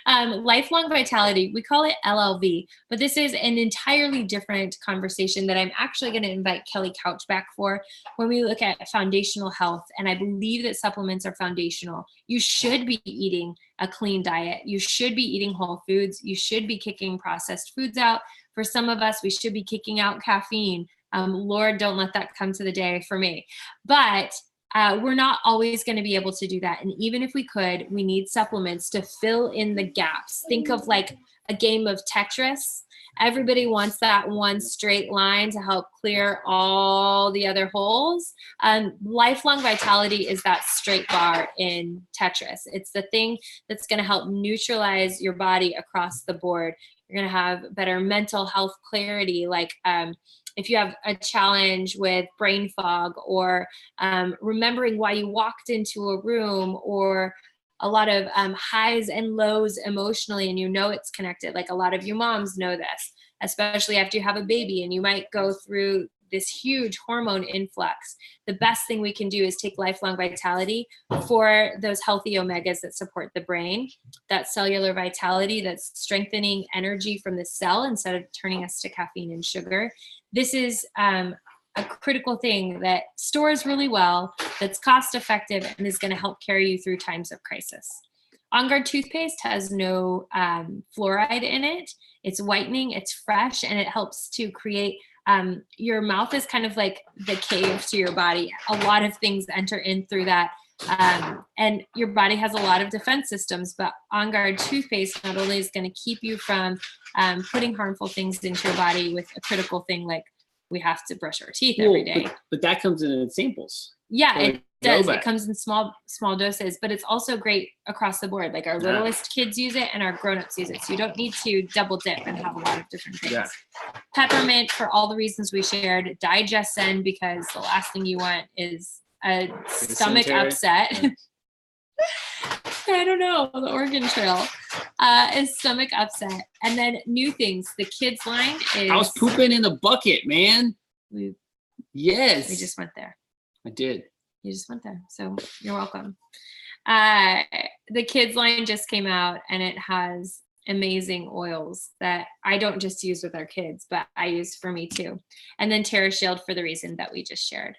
Lifelong vitality, we call it LLV, but this is an entirely different conversation that I'm actually going to invite Kelly Couch back for when we look at foundational health. And I believe that supplements are foundational. You should be eating a clean diet. You should be eating whole foods. You should be kicking processed foods out. For some of us, we should be kicking out caffeine. Lord, don't let that come to the day for me. But we're not always going to be able to do that. And even if we could, we need supplements to fill in the gaps. Think of like a game of Tetris. Everybody wants that one straight line to help clear all the other holes. Lifelong vitality is that straight bar in Tetris. It's the thing that's going to help neutralize your body across the board. You're going to have better mental health clarity, like if you have a challenge with brain fog or remembering why you walked into a room, or a lot of highs and lows emotionally, and it's connected. Like a lot of you moms know this, especially after you have a baby and you might go through this huge hormone influx. The best thing we can do is take lifelong vitality for those healthy omegas that support the brain, that cellular vitality that's strengthening energy from the cell instead of turning us to caffeine and sugar. This is a critical thing that stores really well, that's cost effective, and is going to help carry you through times of crisis. On Guard toothpaste has no fluoride in it. It's whitening, it's fresh, and it helps to create your mouth is kind of like the cave to your body. A lot of things enter in through that. And your body has a lot of defense systems, but On Guard toothpaste not only is going to keep you from putting harmful things into your body with a critical thing like we have to brush our teeth every day. But that comes in samples. Yeah, so does. It comes in small doses, but it's also great across the board. Like our littlest kids use it and our grown-ups use it. So you don't need to double dip and have a lot of different things. Yeah. Peppermint for all the reasons we shared. Digestion, because the last thing you want is a stomach upset. Yeah. I don't know, the Oregon Trail is stomach upset. And then new things. The kids line is... I was pooping in the bucket, man. Yes. We just went there. I did. You just went there. So you're welcome. The kids line just came out and it has amazing oils that I don't just use with our kids, but I use for me too. And then Terra Shield for the reason that we just shared.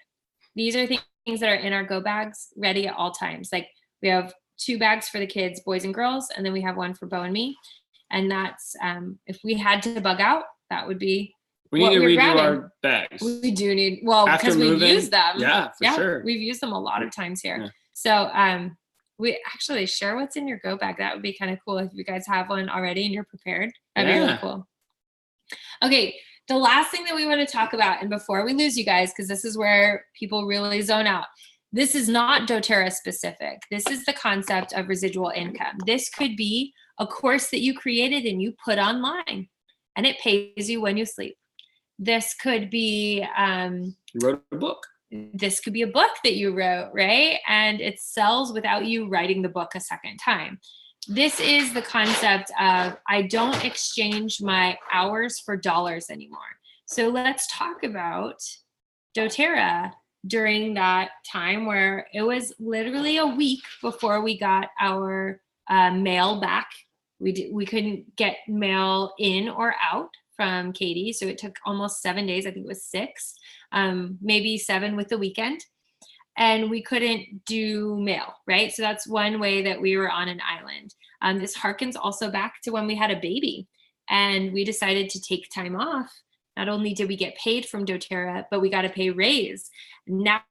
These are things that are in our go bags ready at all times. Like we have 2 bags for the kids, boys and girls, and then we have one for Bo and me. And that's, if we had to bug out, that would be we need to redo our bags. We do need, well, because we've used them. Yeah, for sure. We've used them a lot of times here. Yeah. So we actually share what's in your go bag. That would be kind of cool if you guys have one already and you're prepared. That'd be really cool. Okay, the last thing that we want to talk about, and before we lose you guys, because this is where people really zone out. This is not doTERRA specific. This is the concept of residual income. This could be a course that you created and you put online and it pays you when you sleep. This could be you wrote a book. This could be a book that you wrote, right? And it sells without you writing the book a second time. This is the concept of I don't exchange my hours for dollars anymore. So let's talk about doTERRA during that time where it was literally a week before we got our mail back. We couldn't get mail in or out from Katie. So it took almost 7 days. I think it was 6, maybe 7 with the weekend. And we couldn't do mail, right? So that's one way that we were on an island. This harkens also back to when we had a baby and we decided to take time off. Not only did we get paid from doTERRA, but we got a pay raise. Now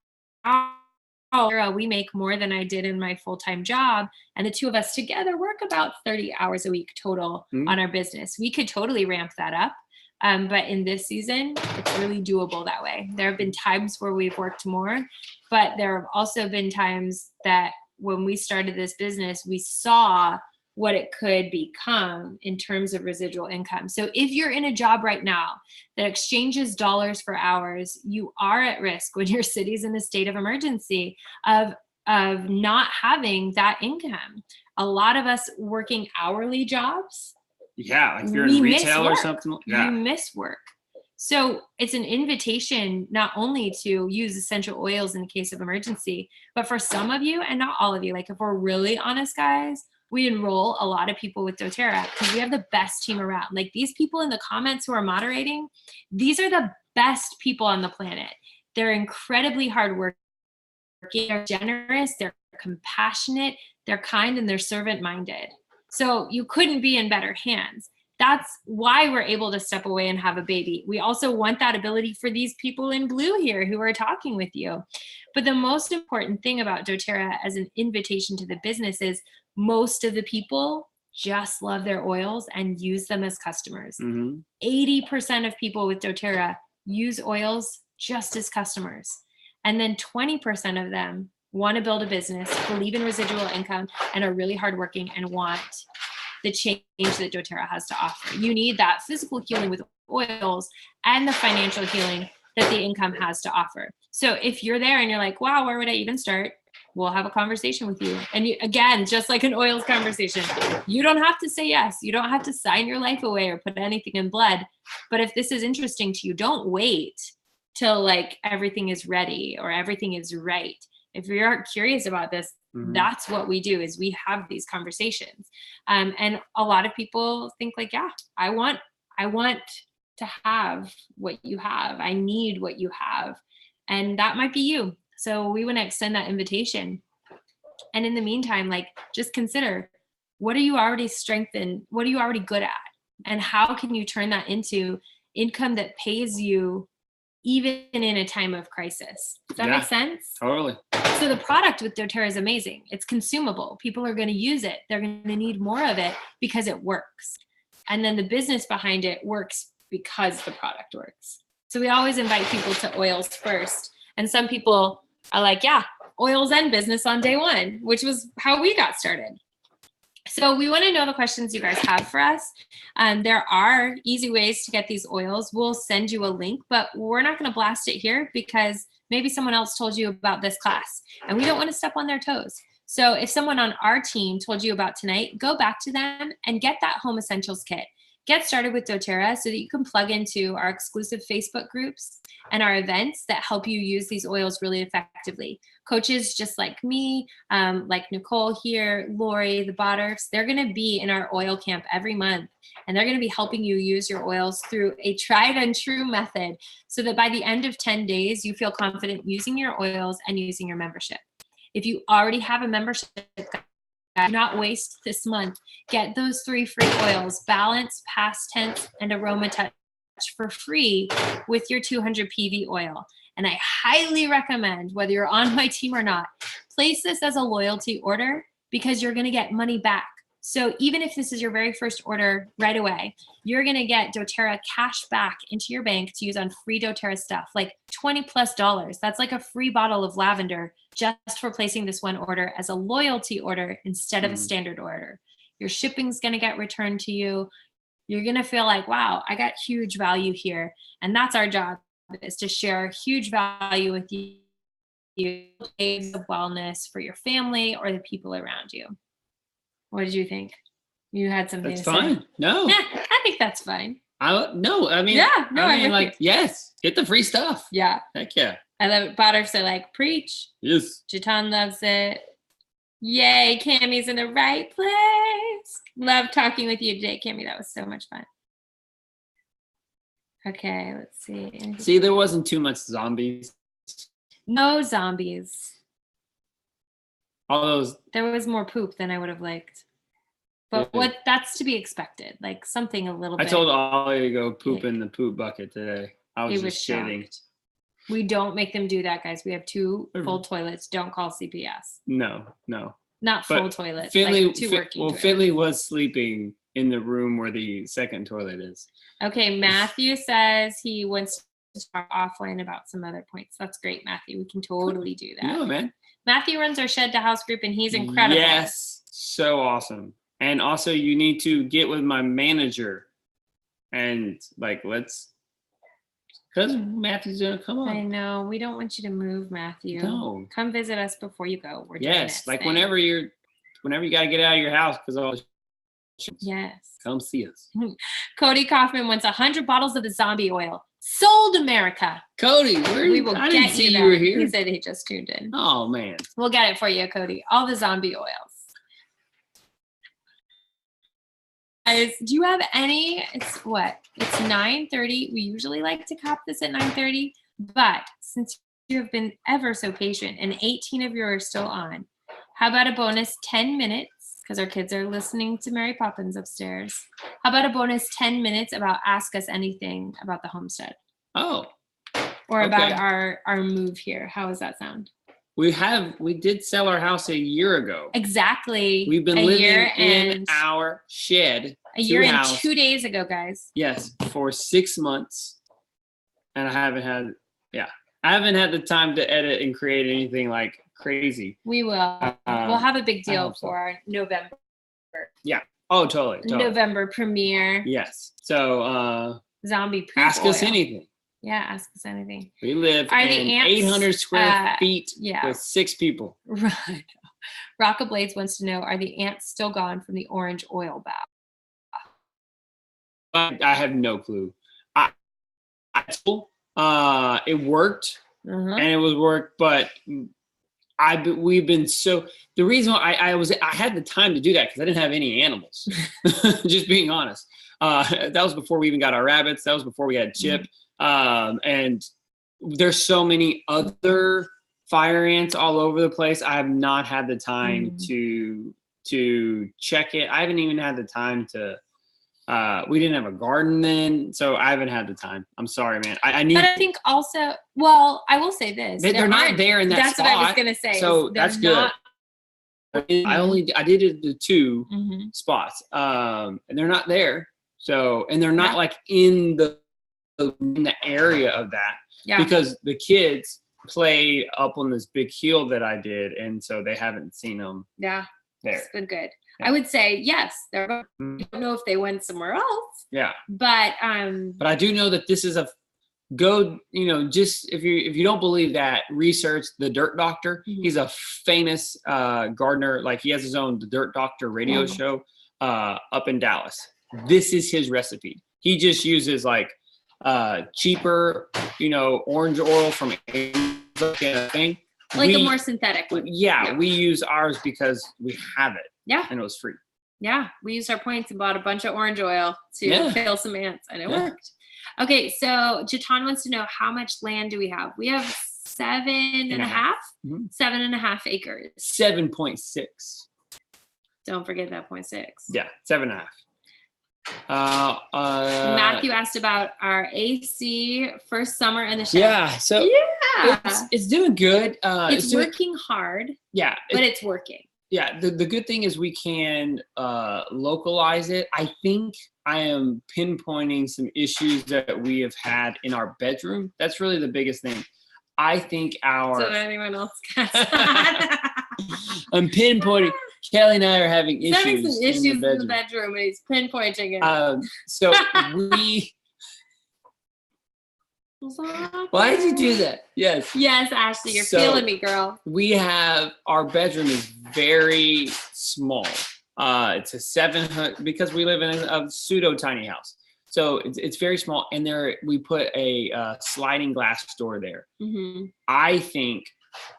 we make more than I did in my full-time job. And the 2 of us together work about 30 hours a week total on our business. We could totally ramp that up. But in this season, it's really doable that way. There have been times where we've worked more, but there have also been times that when we started this business, we saw what it could become in terms of residual income. So if you're in a job right now that exchanges dollars for hours, you are at risk when your city's in a state of emergency of not having that income. A lot of us working hourly jobs. Yeah, like if you're in retail or something. Yeah. You miss work. So it's an invitation not only to use essential oils in the case of emergency, but for some of you and not all of you, like if we're really honest, guys, we enroll a lot of people with doTERRA because we have the best team around. Like these people in the comments who are moderating, these are the best people on the planet. They're incredibly hardworking, they're generous, they're compassionate, they're kind, and they're servant-minded. So you couldn't be in better hands. That's why we're able to step away and have a baby. We also want that ability for these people in blue here who are talking with you. But the most important thing about doTERRA as an invitation to the business is most of the people just love their oils and use them as customers. 80% of people with doTERRA use oils just as customers. And then 20% of them want to build a business, believe in residual income, and are really hardworking and want the change that doTERRA has to offer. You need that physical healing with oils and the financial healing that the income has to offer. So if you're there and you're like, wow, where would I even start? We'll have a conversation with you. And you, again, just like an oils conversation, you don't have to say yes. You don't have to sign your life away or put anything in blood. But if this is interesting to you, don't wait till like everything is ready or everything is right. If you're curious about this, that's what we do is we have these conversations. And a lot of people think like, yeah, I want to have what you have. I need what you have. And that might be you. So we want to extend that invitation. And in the meantime, like just consider, what are you already strengthened? What are you already good at? And how can you turn that into income that pays you even in a time of crisis? Does that make sense? Totally. So the product with doTERRA is amazing. It's consumable. People are going to use it. They're going to need more of it because it works. And then the business behind it works because the product works. So we always invite people to oils first. And some people are like, yeah, oils and business on day one, which was how we got started. So we want to know the questions you guys have for us. There are easy ways to get these oils. We'll send you a link, but we're not going to blast it here because maybe someone else told you about this class and we don't want to step on their toes. So if someone on our team told you about tonight, go back to them and get that home essentials kit. Get started with doTERRA so that you can plug into our exclusive Facebook groups and our events that help you use these oils really effectively. Coaches just like me, like Nicole here, Lori, the Botters, they're going to be in our oil camp every month, and they're going to be helping you use your oils through a tried and true method so that by the end of 10 days, you feel confident using your oils and using your membership. If you already have a membership, do not waste this month. Get those 3 free oils, Balance, Past Tense, and Aroma Touch for free with your 200 PV oil. And I highly recommend, whether you're on my team or not, place this as a loyalty order because you're going to get money back. So even if this is your very first order right away, you're going to get doTERRA cash back into your bank to use on free doTERRA stuff, like $20+. That's like a free bottle of lavender just for placing this one order as a loyalty order instead of a standard order. Your shipping's going to get returned to you. You're going to feel like, wow, I got huge value here. And that's our job, is to share huge value with you, days of wellness for your family or the people around you. What did you think? You had something to say. That's fine. No. Yeah, I think that's fine. No, I mean, yeah, no, I mean, like, yes, get the free stuff. Yeah. Heck yeah. I love it. Botters are like, preach. Yes. Jatan loves it. Yay, Cammy's in the right place. Love talking with you today, Cammy. That was so much fun. Okay, let's see. See, there wasn't too much zombies. No zombies. All those. There was more poop than I would have liked. But that's to be expected. Like something a little bit. I told Ollie to go poop in the poop bucket today. I was just kidding. We don't make them do that, guys. We have 2 full toilets. Don't call CPS. No. Not full toilets. Finley, like 2 working toilets. Finley was sleeping in the room where the second toilet is. Okay, Matthew says he wants to talk offline about some other points. That's great, Matthew. We can totally do that. No, man. Matthew runs our Shed to House group, and he's incredible. Yes, so awesome. And also, you need to get with my manager, and like because Matthew's gonna come on. I know. We don't want you to move, Matthew. No. Come visit us before you go. We're doing this like thing. whenever you gotta get out of your house because yes. Come see us. Cody Kaufman wants 100 bottles of the zombie oil. Sold, America. Cody, we will I get didn't see you you were here. He said he just tuned in. Oh man. We'll get it for you, Cody. All the zombie oils. Guys, do you have any? It's 9:30. We usually like to cop this at 9:30, but since you have been ever so patient and 18 of you are still on, how about a bonus 10 minutes? Because our kids are listening to Mary Poppins upstairs. How about a bonus 10 minutes about Ask Us Anything about the homestead? Oh. Or about our move here. How does that sound? We did sell our house a year ago. Exactly. We've been living in our shed. A year and 2 days ago, guys. Yes, for 6 months. And I haven't had the time to edit and create anything like crazy. We will. We'll have a big deal for our November. Yeah. Oh, totally. November premiere. Yes. So zombie ask us anything. Yeah, ask us anything. We live in 800 square feet with 6 people. Right. Rocka Blades wants to know, are the ants still gone from the orange oil bath? I have no clue. It worked and it was work, but we've been so, the reason why I had the time to do that because I didn't have any animals, just being honest. That was before we even got our rabbits. That was before we had Chip. And there's so many other fire ants all over the place. I have not had the time to check it. I haven't even had the time to, we didn't have a garden then, so I haven't had the time. I'm sorry, man. I need. But I think also, well, I will say this: they're not there in that that's spot. That's what I was gonna say. So that's good. I did it the 2 spots, and they're not there. So, and they're not like in the area of that because the kids play up on this big hill that I did, and so they haven't seen them. Yeah, there. It's been good. Yeah. I would say yes. I don't know if they went somewhere else. Yeah, but I do know that this is a go. Just if you don't believe that, research the Dirt Doctor. He's a famous gardener. Like he has his own The Dirt Doctor radio show up in Dallas. This is his recipe. He just uses like cheaper, orange oil from a thing. Like a more synthetic one. Yeah, we use ours because we have it. Yeah. And it was free. Yeah, we used our points and bought a bunch of orange oil to kill some ants, and it worked. Okay, so Jatan wants to know, how much land do we have? We have 7.5 acres. 7.6. Don't forget that 0.6. Yeah, 7.5. Matthew asked about our AC first summer in the shed. Yeah, so it's doing good. It's working hard. Yeah, but it's working. Yeah, the good thing is we can localize it. I think I am pinpointing some issues that we have had in our bedroom. That's really the biggest thing. I think So anyone else got that? I'm pinpointing. Kelly and I are having issues. Having some issues in the bedroom, and he's pinpointing it. So we. Why did you do that? Yes. Yes, Ashley, you're feeling me, girl. We have, our bedroom is very small. It's a 700, because we live in a pseudo tiny house. So it's very small. And we put a sliding glass door there. I think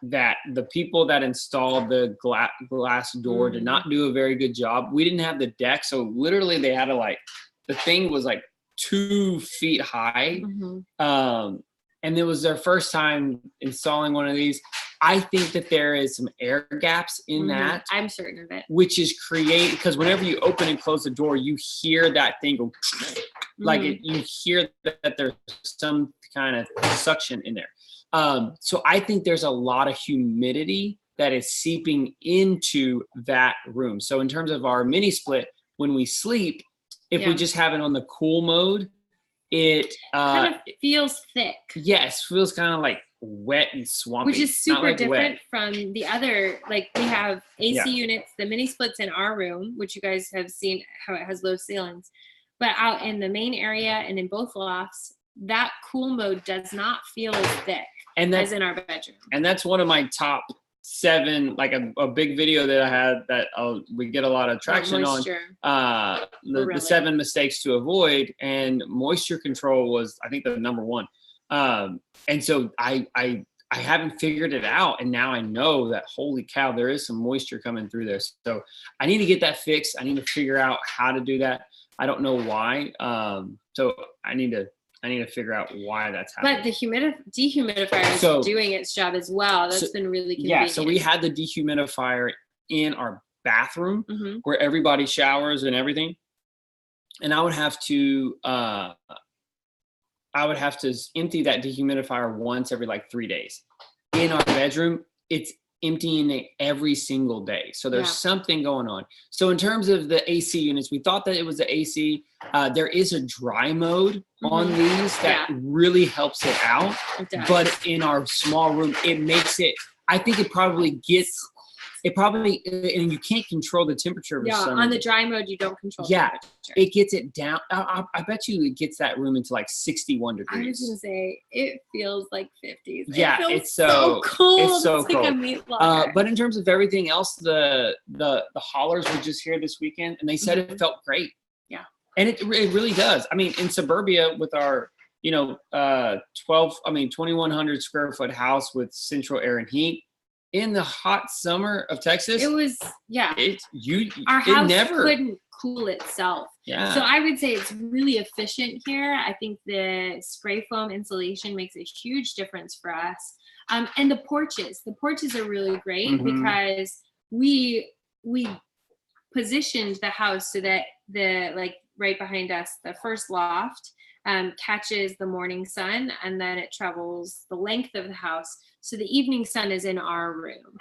that the people that installed the glass door did not do a very good job. We didn't have the deck. So literally they had to the thing was 2 feet high. And it was their first time installing one of these. I think that there is some air gaps in that. I'm certain of it. Which is because whenever you open and close the door, you hear that thing go you hear that there's some kind of suction in there. So I think there's a lot of humidity that is seeping into that room. So in terms of our mini split, when we sleep, if we just have it on the cool mode, it kind of feels thick. Yes, feels kind of wet and swampy. Which is super different from the other, we have AC units, the mini splits in our room, which you guys have seen how it has low ceilings. But out in the main area and in both lofts, that cool mode does not feel as thick as in our bedroom. And that's one of my top 7, a big video that I had that we get a lot of traction on. The 7 mistakes to avoid, and moisture control was, I think, the number 1. And so I haven't figured it out, and now I know that, holy cow, there is some moisture coming through there. So I need to get that fixed. I need to figure out how to do that. I don't know why. So I need to figure out why that's happening. But the dehumidifier is doing its job as well. That's been really convenient. Yeah, so we had the dehumidifier in our bathroom where everybody showers and everything. And I would have to empty that dehumidifier once every 3 days. In our bedroom, it's emptying it every single day. So there's something going on. So in terms of the AC units, we thought that it was the AC. There is a dry mode on these that really helps it out. But in our small room, it makes it, I think it probably and you can't control the temperature. On the dry mode, you don't control temperature. It gets it down. I bet you it gets that room into 61 degrees. I was going to say, it feels like 50s. Yeah, it's so cold. It's so cold. Like a meat locker. But in terms of everything else, the haulers were just here this weekend, and they said it felt great. Yeah. And it really does. I mean, in suburbia with our 2,100 square foot house with central air and heat, in the hot summer of Texas, it was our house couldn't cool itself. Yeah. So I would say it's really efficient here. I think the spray foam insulation makes a huge difference for us. And the porches are really great because we positioned the house so that the right behind us, the first loft catches the morning sun, and then it travels the length of the house. So the evening sun is in our room.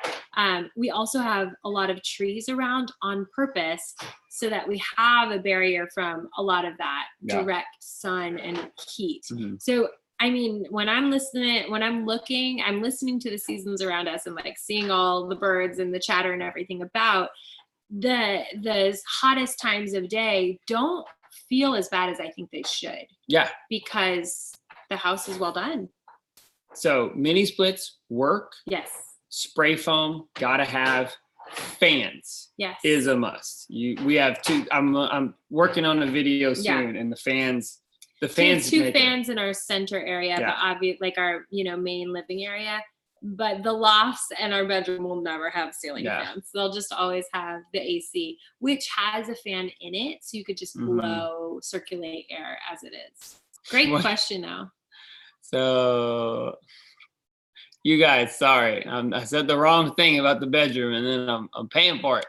We also have a lot of trees around on purpose so that we have a barrier from a lot of that direct sun and heat. So I mean, when I'm looking, I'm listening to the seasons around us and like seeing all the birds and the chatter and everything about the hottest times of day don't feel as bad as I think they should. Yeah. Because the house is well done. So mini splits work. Yes. Spray foam, gotta have. Fans. Yes. Is a must. We have two. I'm working on a video soon, and the fans. The fans. Two fans in our center area, but obviously, like our main living area. But the lofts and our bedroom will never have ceiling fans. They'll just always have the AC, which has a fan in it, so you could just circulate air as it is. Great question, though. So, you guys, sorry, I said the wrong thing about the bedroom, and then I'm paying for it.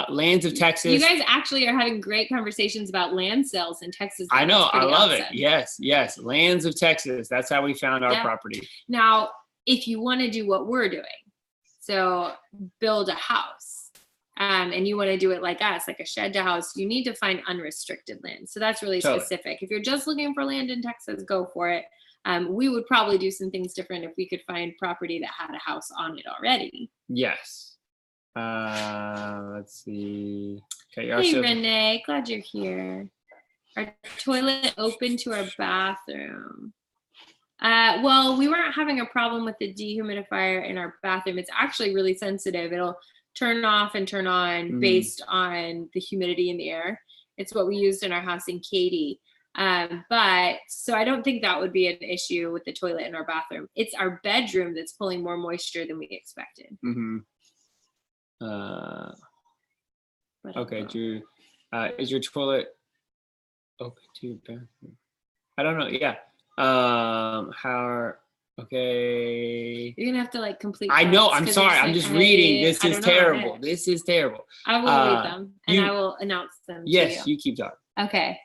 Lands of Texas. You guys actually are having great conversations about land sales in Texas. I know, I love it. Yes. Lands of Texas. That's how we found our property. Now, if you want to do what we're doing, so build a house, and you want to do it like us, like a shed to house, you need to find unrestricted land. So that's really specific. If you're just looking for land in Texas, go for it. We would probably do some things different if we could find property that had a house on it already. Yes. Let's see. Okay. Hey, Renee, glad you're here. Our toilet open to our bathroom. Well, we weren't having a problem with the dehumidifier in our bathroom. It's actually really sensitive. It'll turn off and turn on based on the humidity in the air. It's what we used in our house in Katy. But so I don't think that would be an issue with the toilet in our bathroom. It's our bedroom that's pulling more moisture than we expected. Okay, Drew. Is your toilet open to your bathroom? I don't know. Yeah. Okay. You're gonna have to like complete. I know. I'm sorry. I'm just reading. This is terrible. This is terrible. I will read them and I will announce them. Yes, you keep talking. Okay.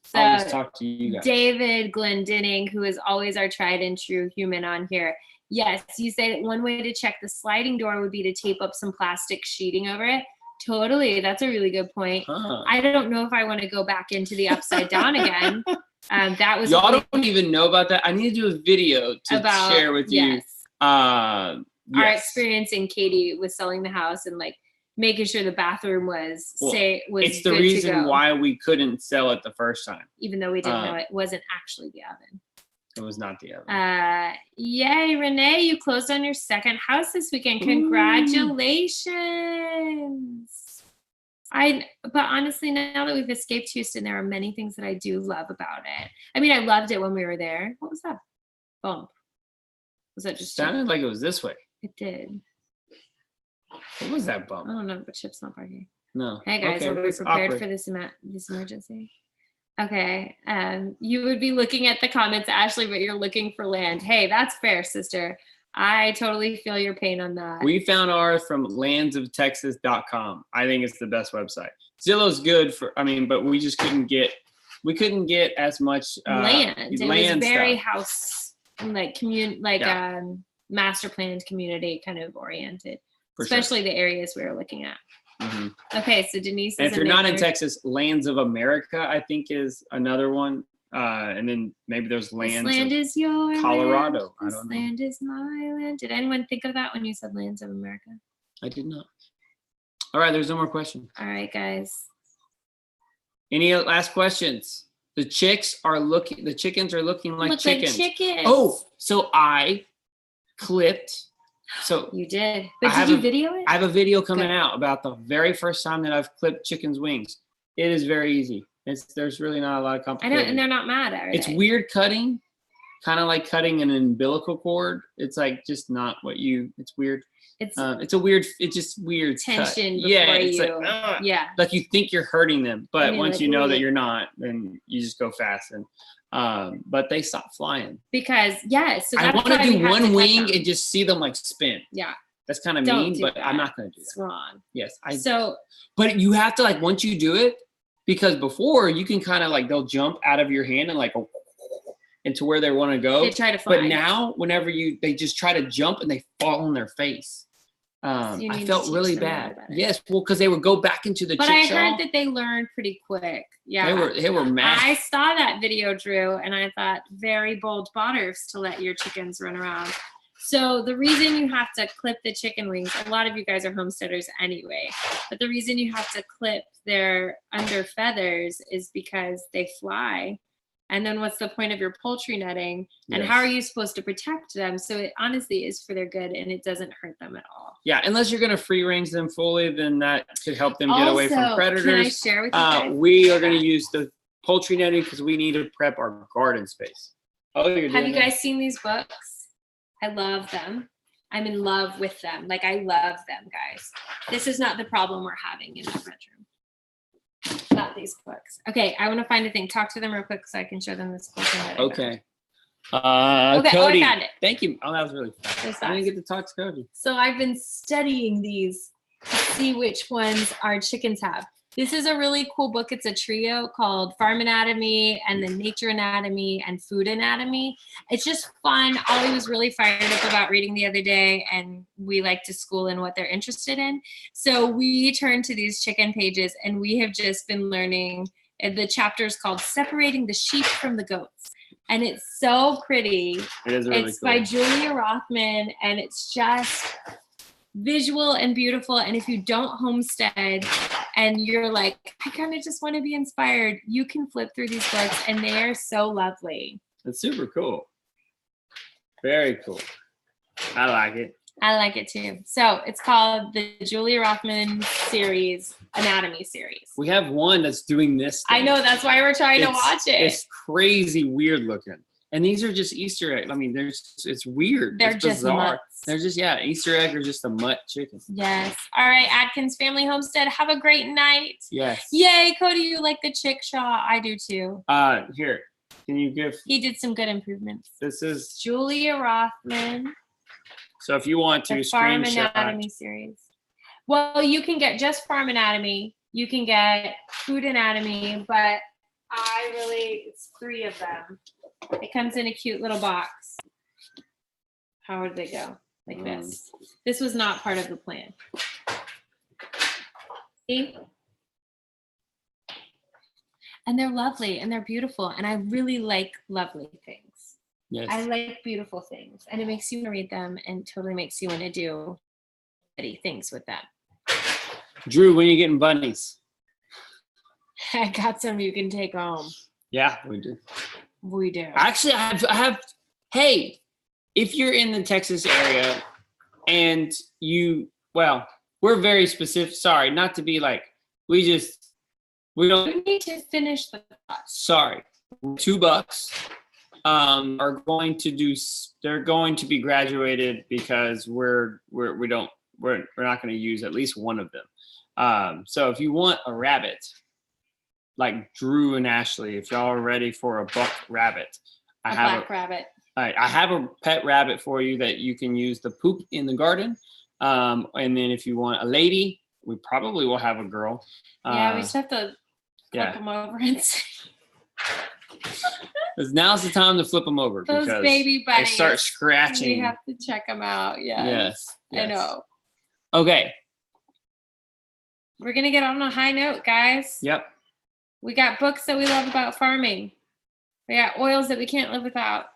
So I'll just talk to you guys. David Glendinning, who is always our tried and true human on here. Yes, you say that one way to check the sliding door would be to tape up some plastic sheeting over it. Totally. That's a really good point. I don't know if I want to go back into the upside down again. That was y'all don't even know about that. I need to do a video to share with you. Our experience in Katy with selling the house and like making sure the bathroom was it's the reason why we couldn't sell it the first time. Even though we didn't know it wasn't actually the oven. It was not the oven. Yay, Renee, you closed on your second house this weekend. Congratulations. But honestly, now that we've escaped Houston, there are many things that I do love about it. I mean, I loved it when we were there. What was that bump? Was that just sounded like it was this way? It did. What was that bump? I don't know, but Chip's not parking. No. Hey guys, are we prepared for this emergency? Okay. You would be looking at the comments, Ashley, but you're looking for land. Hey, that's fair, sister. I totally feel your pain on that. We found ours from landsoftexas.com. I think it's the best website. Zillow's good but we just couldn't get as much land. It was very stuff. House master planned community kind of oriented, especially the areas we were looking at. Okay, so Denise. And if you're not in Texas, Lands of America, I think, is another one. And then maybe there's Lands. This land is your Colorado. Land. This land is my land. Did anyone think of that when you said Lands of America? I did not. All right, there's no more questions. All right, guys. Any last questions? The chickens are looking like chickens. Like chickens. Oh, so I clipped. So you did. But did you video it? I have a video coming out about the very first time that I've clipped chickens' wings. It is very easy. There's really not a lot of complication. I know, and they're not mad at it. It's weird cutting, kind of like cutting an umbilical cord. It's like just not what it's weird. It's just weird tension. Like you think you're hurting them, but once you know that you're not, then you just go fast and but they stop flying. Because so I want to do one wing and just see them like spin. Yeah. That's kind of mean, but I'm not going to do that. It's wrong. Yes. But you have to like, once you do it, because before you can kind of like, they'll jump out of your hand and like into where they want to go. They try to fly. But now whenever they just try to jump and they fall on their face. I felt really bad. Yes, well, because they would go back into the But I heard that they learned pretty quick. Yeah. They were mad. I saw that video, Drew, and I thought, very bold botters to let your chickens run around. So the reason you have to clip the chicken wings, a lot of you guys are homesteaders anyway, but the reason you have to clip their under feathers is because they fly. And then what's the point of your poultry netting? And how are you supposed to protect them? So it honestly is for their good, and it doesn't hurt them at all. Yeah, unless you're going to free range them fully, then that could help them get away from predators. Can I share with you guys? We are going to use the poultry netting because we need to prep our garden space. Oh, have you guys seen these books? I love them. I'm in love with them. Like, I love them, guys. This is not the problem we're having in the bedroom. Not these books. Okay, I want to find a thing. Talk to them real quick so I can show them this book. Okay. Okay, Cody, I found it. Thank you. Oh, that was really fast. I didn't get to talk to Cody. So I've been studying these to see which ones our chickens have. This is a really cool book. It's a trio called Farm Anatomy and then Nature Anatomy and Food Anatomy. It's just fun. Ollie was really fired up about reading the other day, and we like to school in what they're interested in. So we turned to these chicken pages, and we have just been learning. The chapter is called Separating the Sheep from the Goats. And it's so pretty. It is really It's cool. by Julia Rothman, and it's just visual and beautiful. And if you don't homestead and you're like, I kind of just want to be inspired, you can flip through these books, and they are so lovely. It's super cool. Very cool. I like it. I like it too. So it's called the Julia Rothman series, Anatomy series. We have one that's doing this thing. I know, that's why we're trying to watch it. It's crazy weird looking. And these are just Easter eggs. I mean, it's weird. They're it's just bizarre. mutts. They're just, Easter egg or just a mutt chicken. Yes. All right, Adkins Family Homestead, have a great night. Yes. Yay, Cody, you like the chickshaw. I do too. Here, can you give? He did some good improvements. This is Julia Rothman. So if you want to the Farm screenshot. Anatomy series. Well, you can get just Farm Anatomy. You can get Food Anatomy, but it's 3 of them. It comes in a cute little box. How would they go? Like this. This was not part of the plan. See? And they're lovely and they're beautiful. And I really like lovely things. Yes. I like beautiful things. And it makes you want to read them and totally makes you want to do pretty things with them. Drew, when are you getting bunnies? I got some you can take home. Yeah, we do. We do. Actually, I have. Hey, if you're in the Texas area and we're very specific. Sorry, not to be like, we don't. You need to finish the thought. Sorry, $2 are going to do. They're going to be graduated because we're not going to use at least one of them. So if you want a rabbit, like Drew and Ashley, if y'all are ready for a buck rabbit, I have a black rabbit. All right, I have a pet rabbit for you that you can use the poop in the garden. And then if you want a lady, we probably will have a girl. Yeah, we just have to flip them over and see. Because now's the time to flip them over. Those because baby bunnies. they start scratching. We have to check them out. Yes. I know. Okay. We're going to get on a high note, guys. Yep. We got books that we love about farming. We got oils that we can't live without.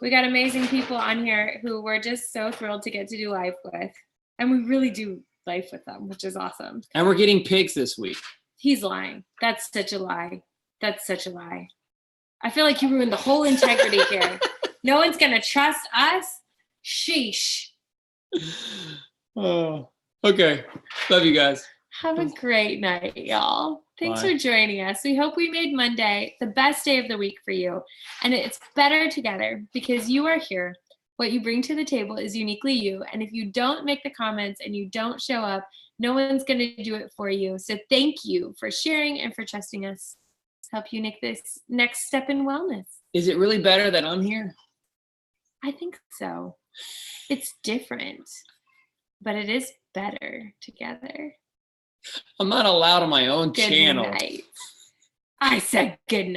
We got amazing people on here who we're just so thrilled to get to do life with. And we really do life with them, which is awesome. And we're getting pigs this week. He's lying. That's such a lie. That's such a lie. I feel like you ruined the whole integrity here. No one's going to trust us. Sheesh. Oh, okay. Love you guys. Have a great night, y'all. Thanks Bye. for joining us. We hope we made Monday the best day of the week for you. And it's better together because you are here. What you bring to the table is uniquely you. And if you don't make the comments and you don't show up, no one's going to do it for you. So thank you for sharing and for trusting us to help you make this next step in wellness. Is it really better that I'm here? I think so. It's different, but it is better together. I'm not allowed on my own Good channel. night. I said good night.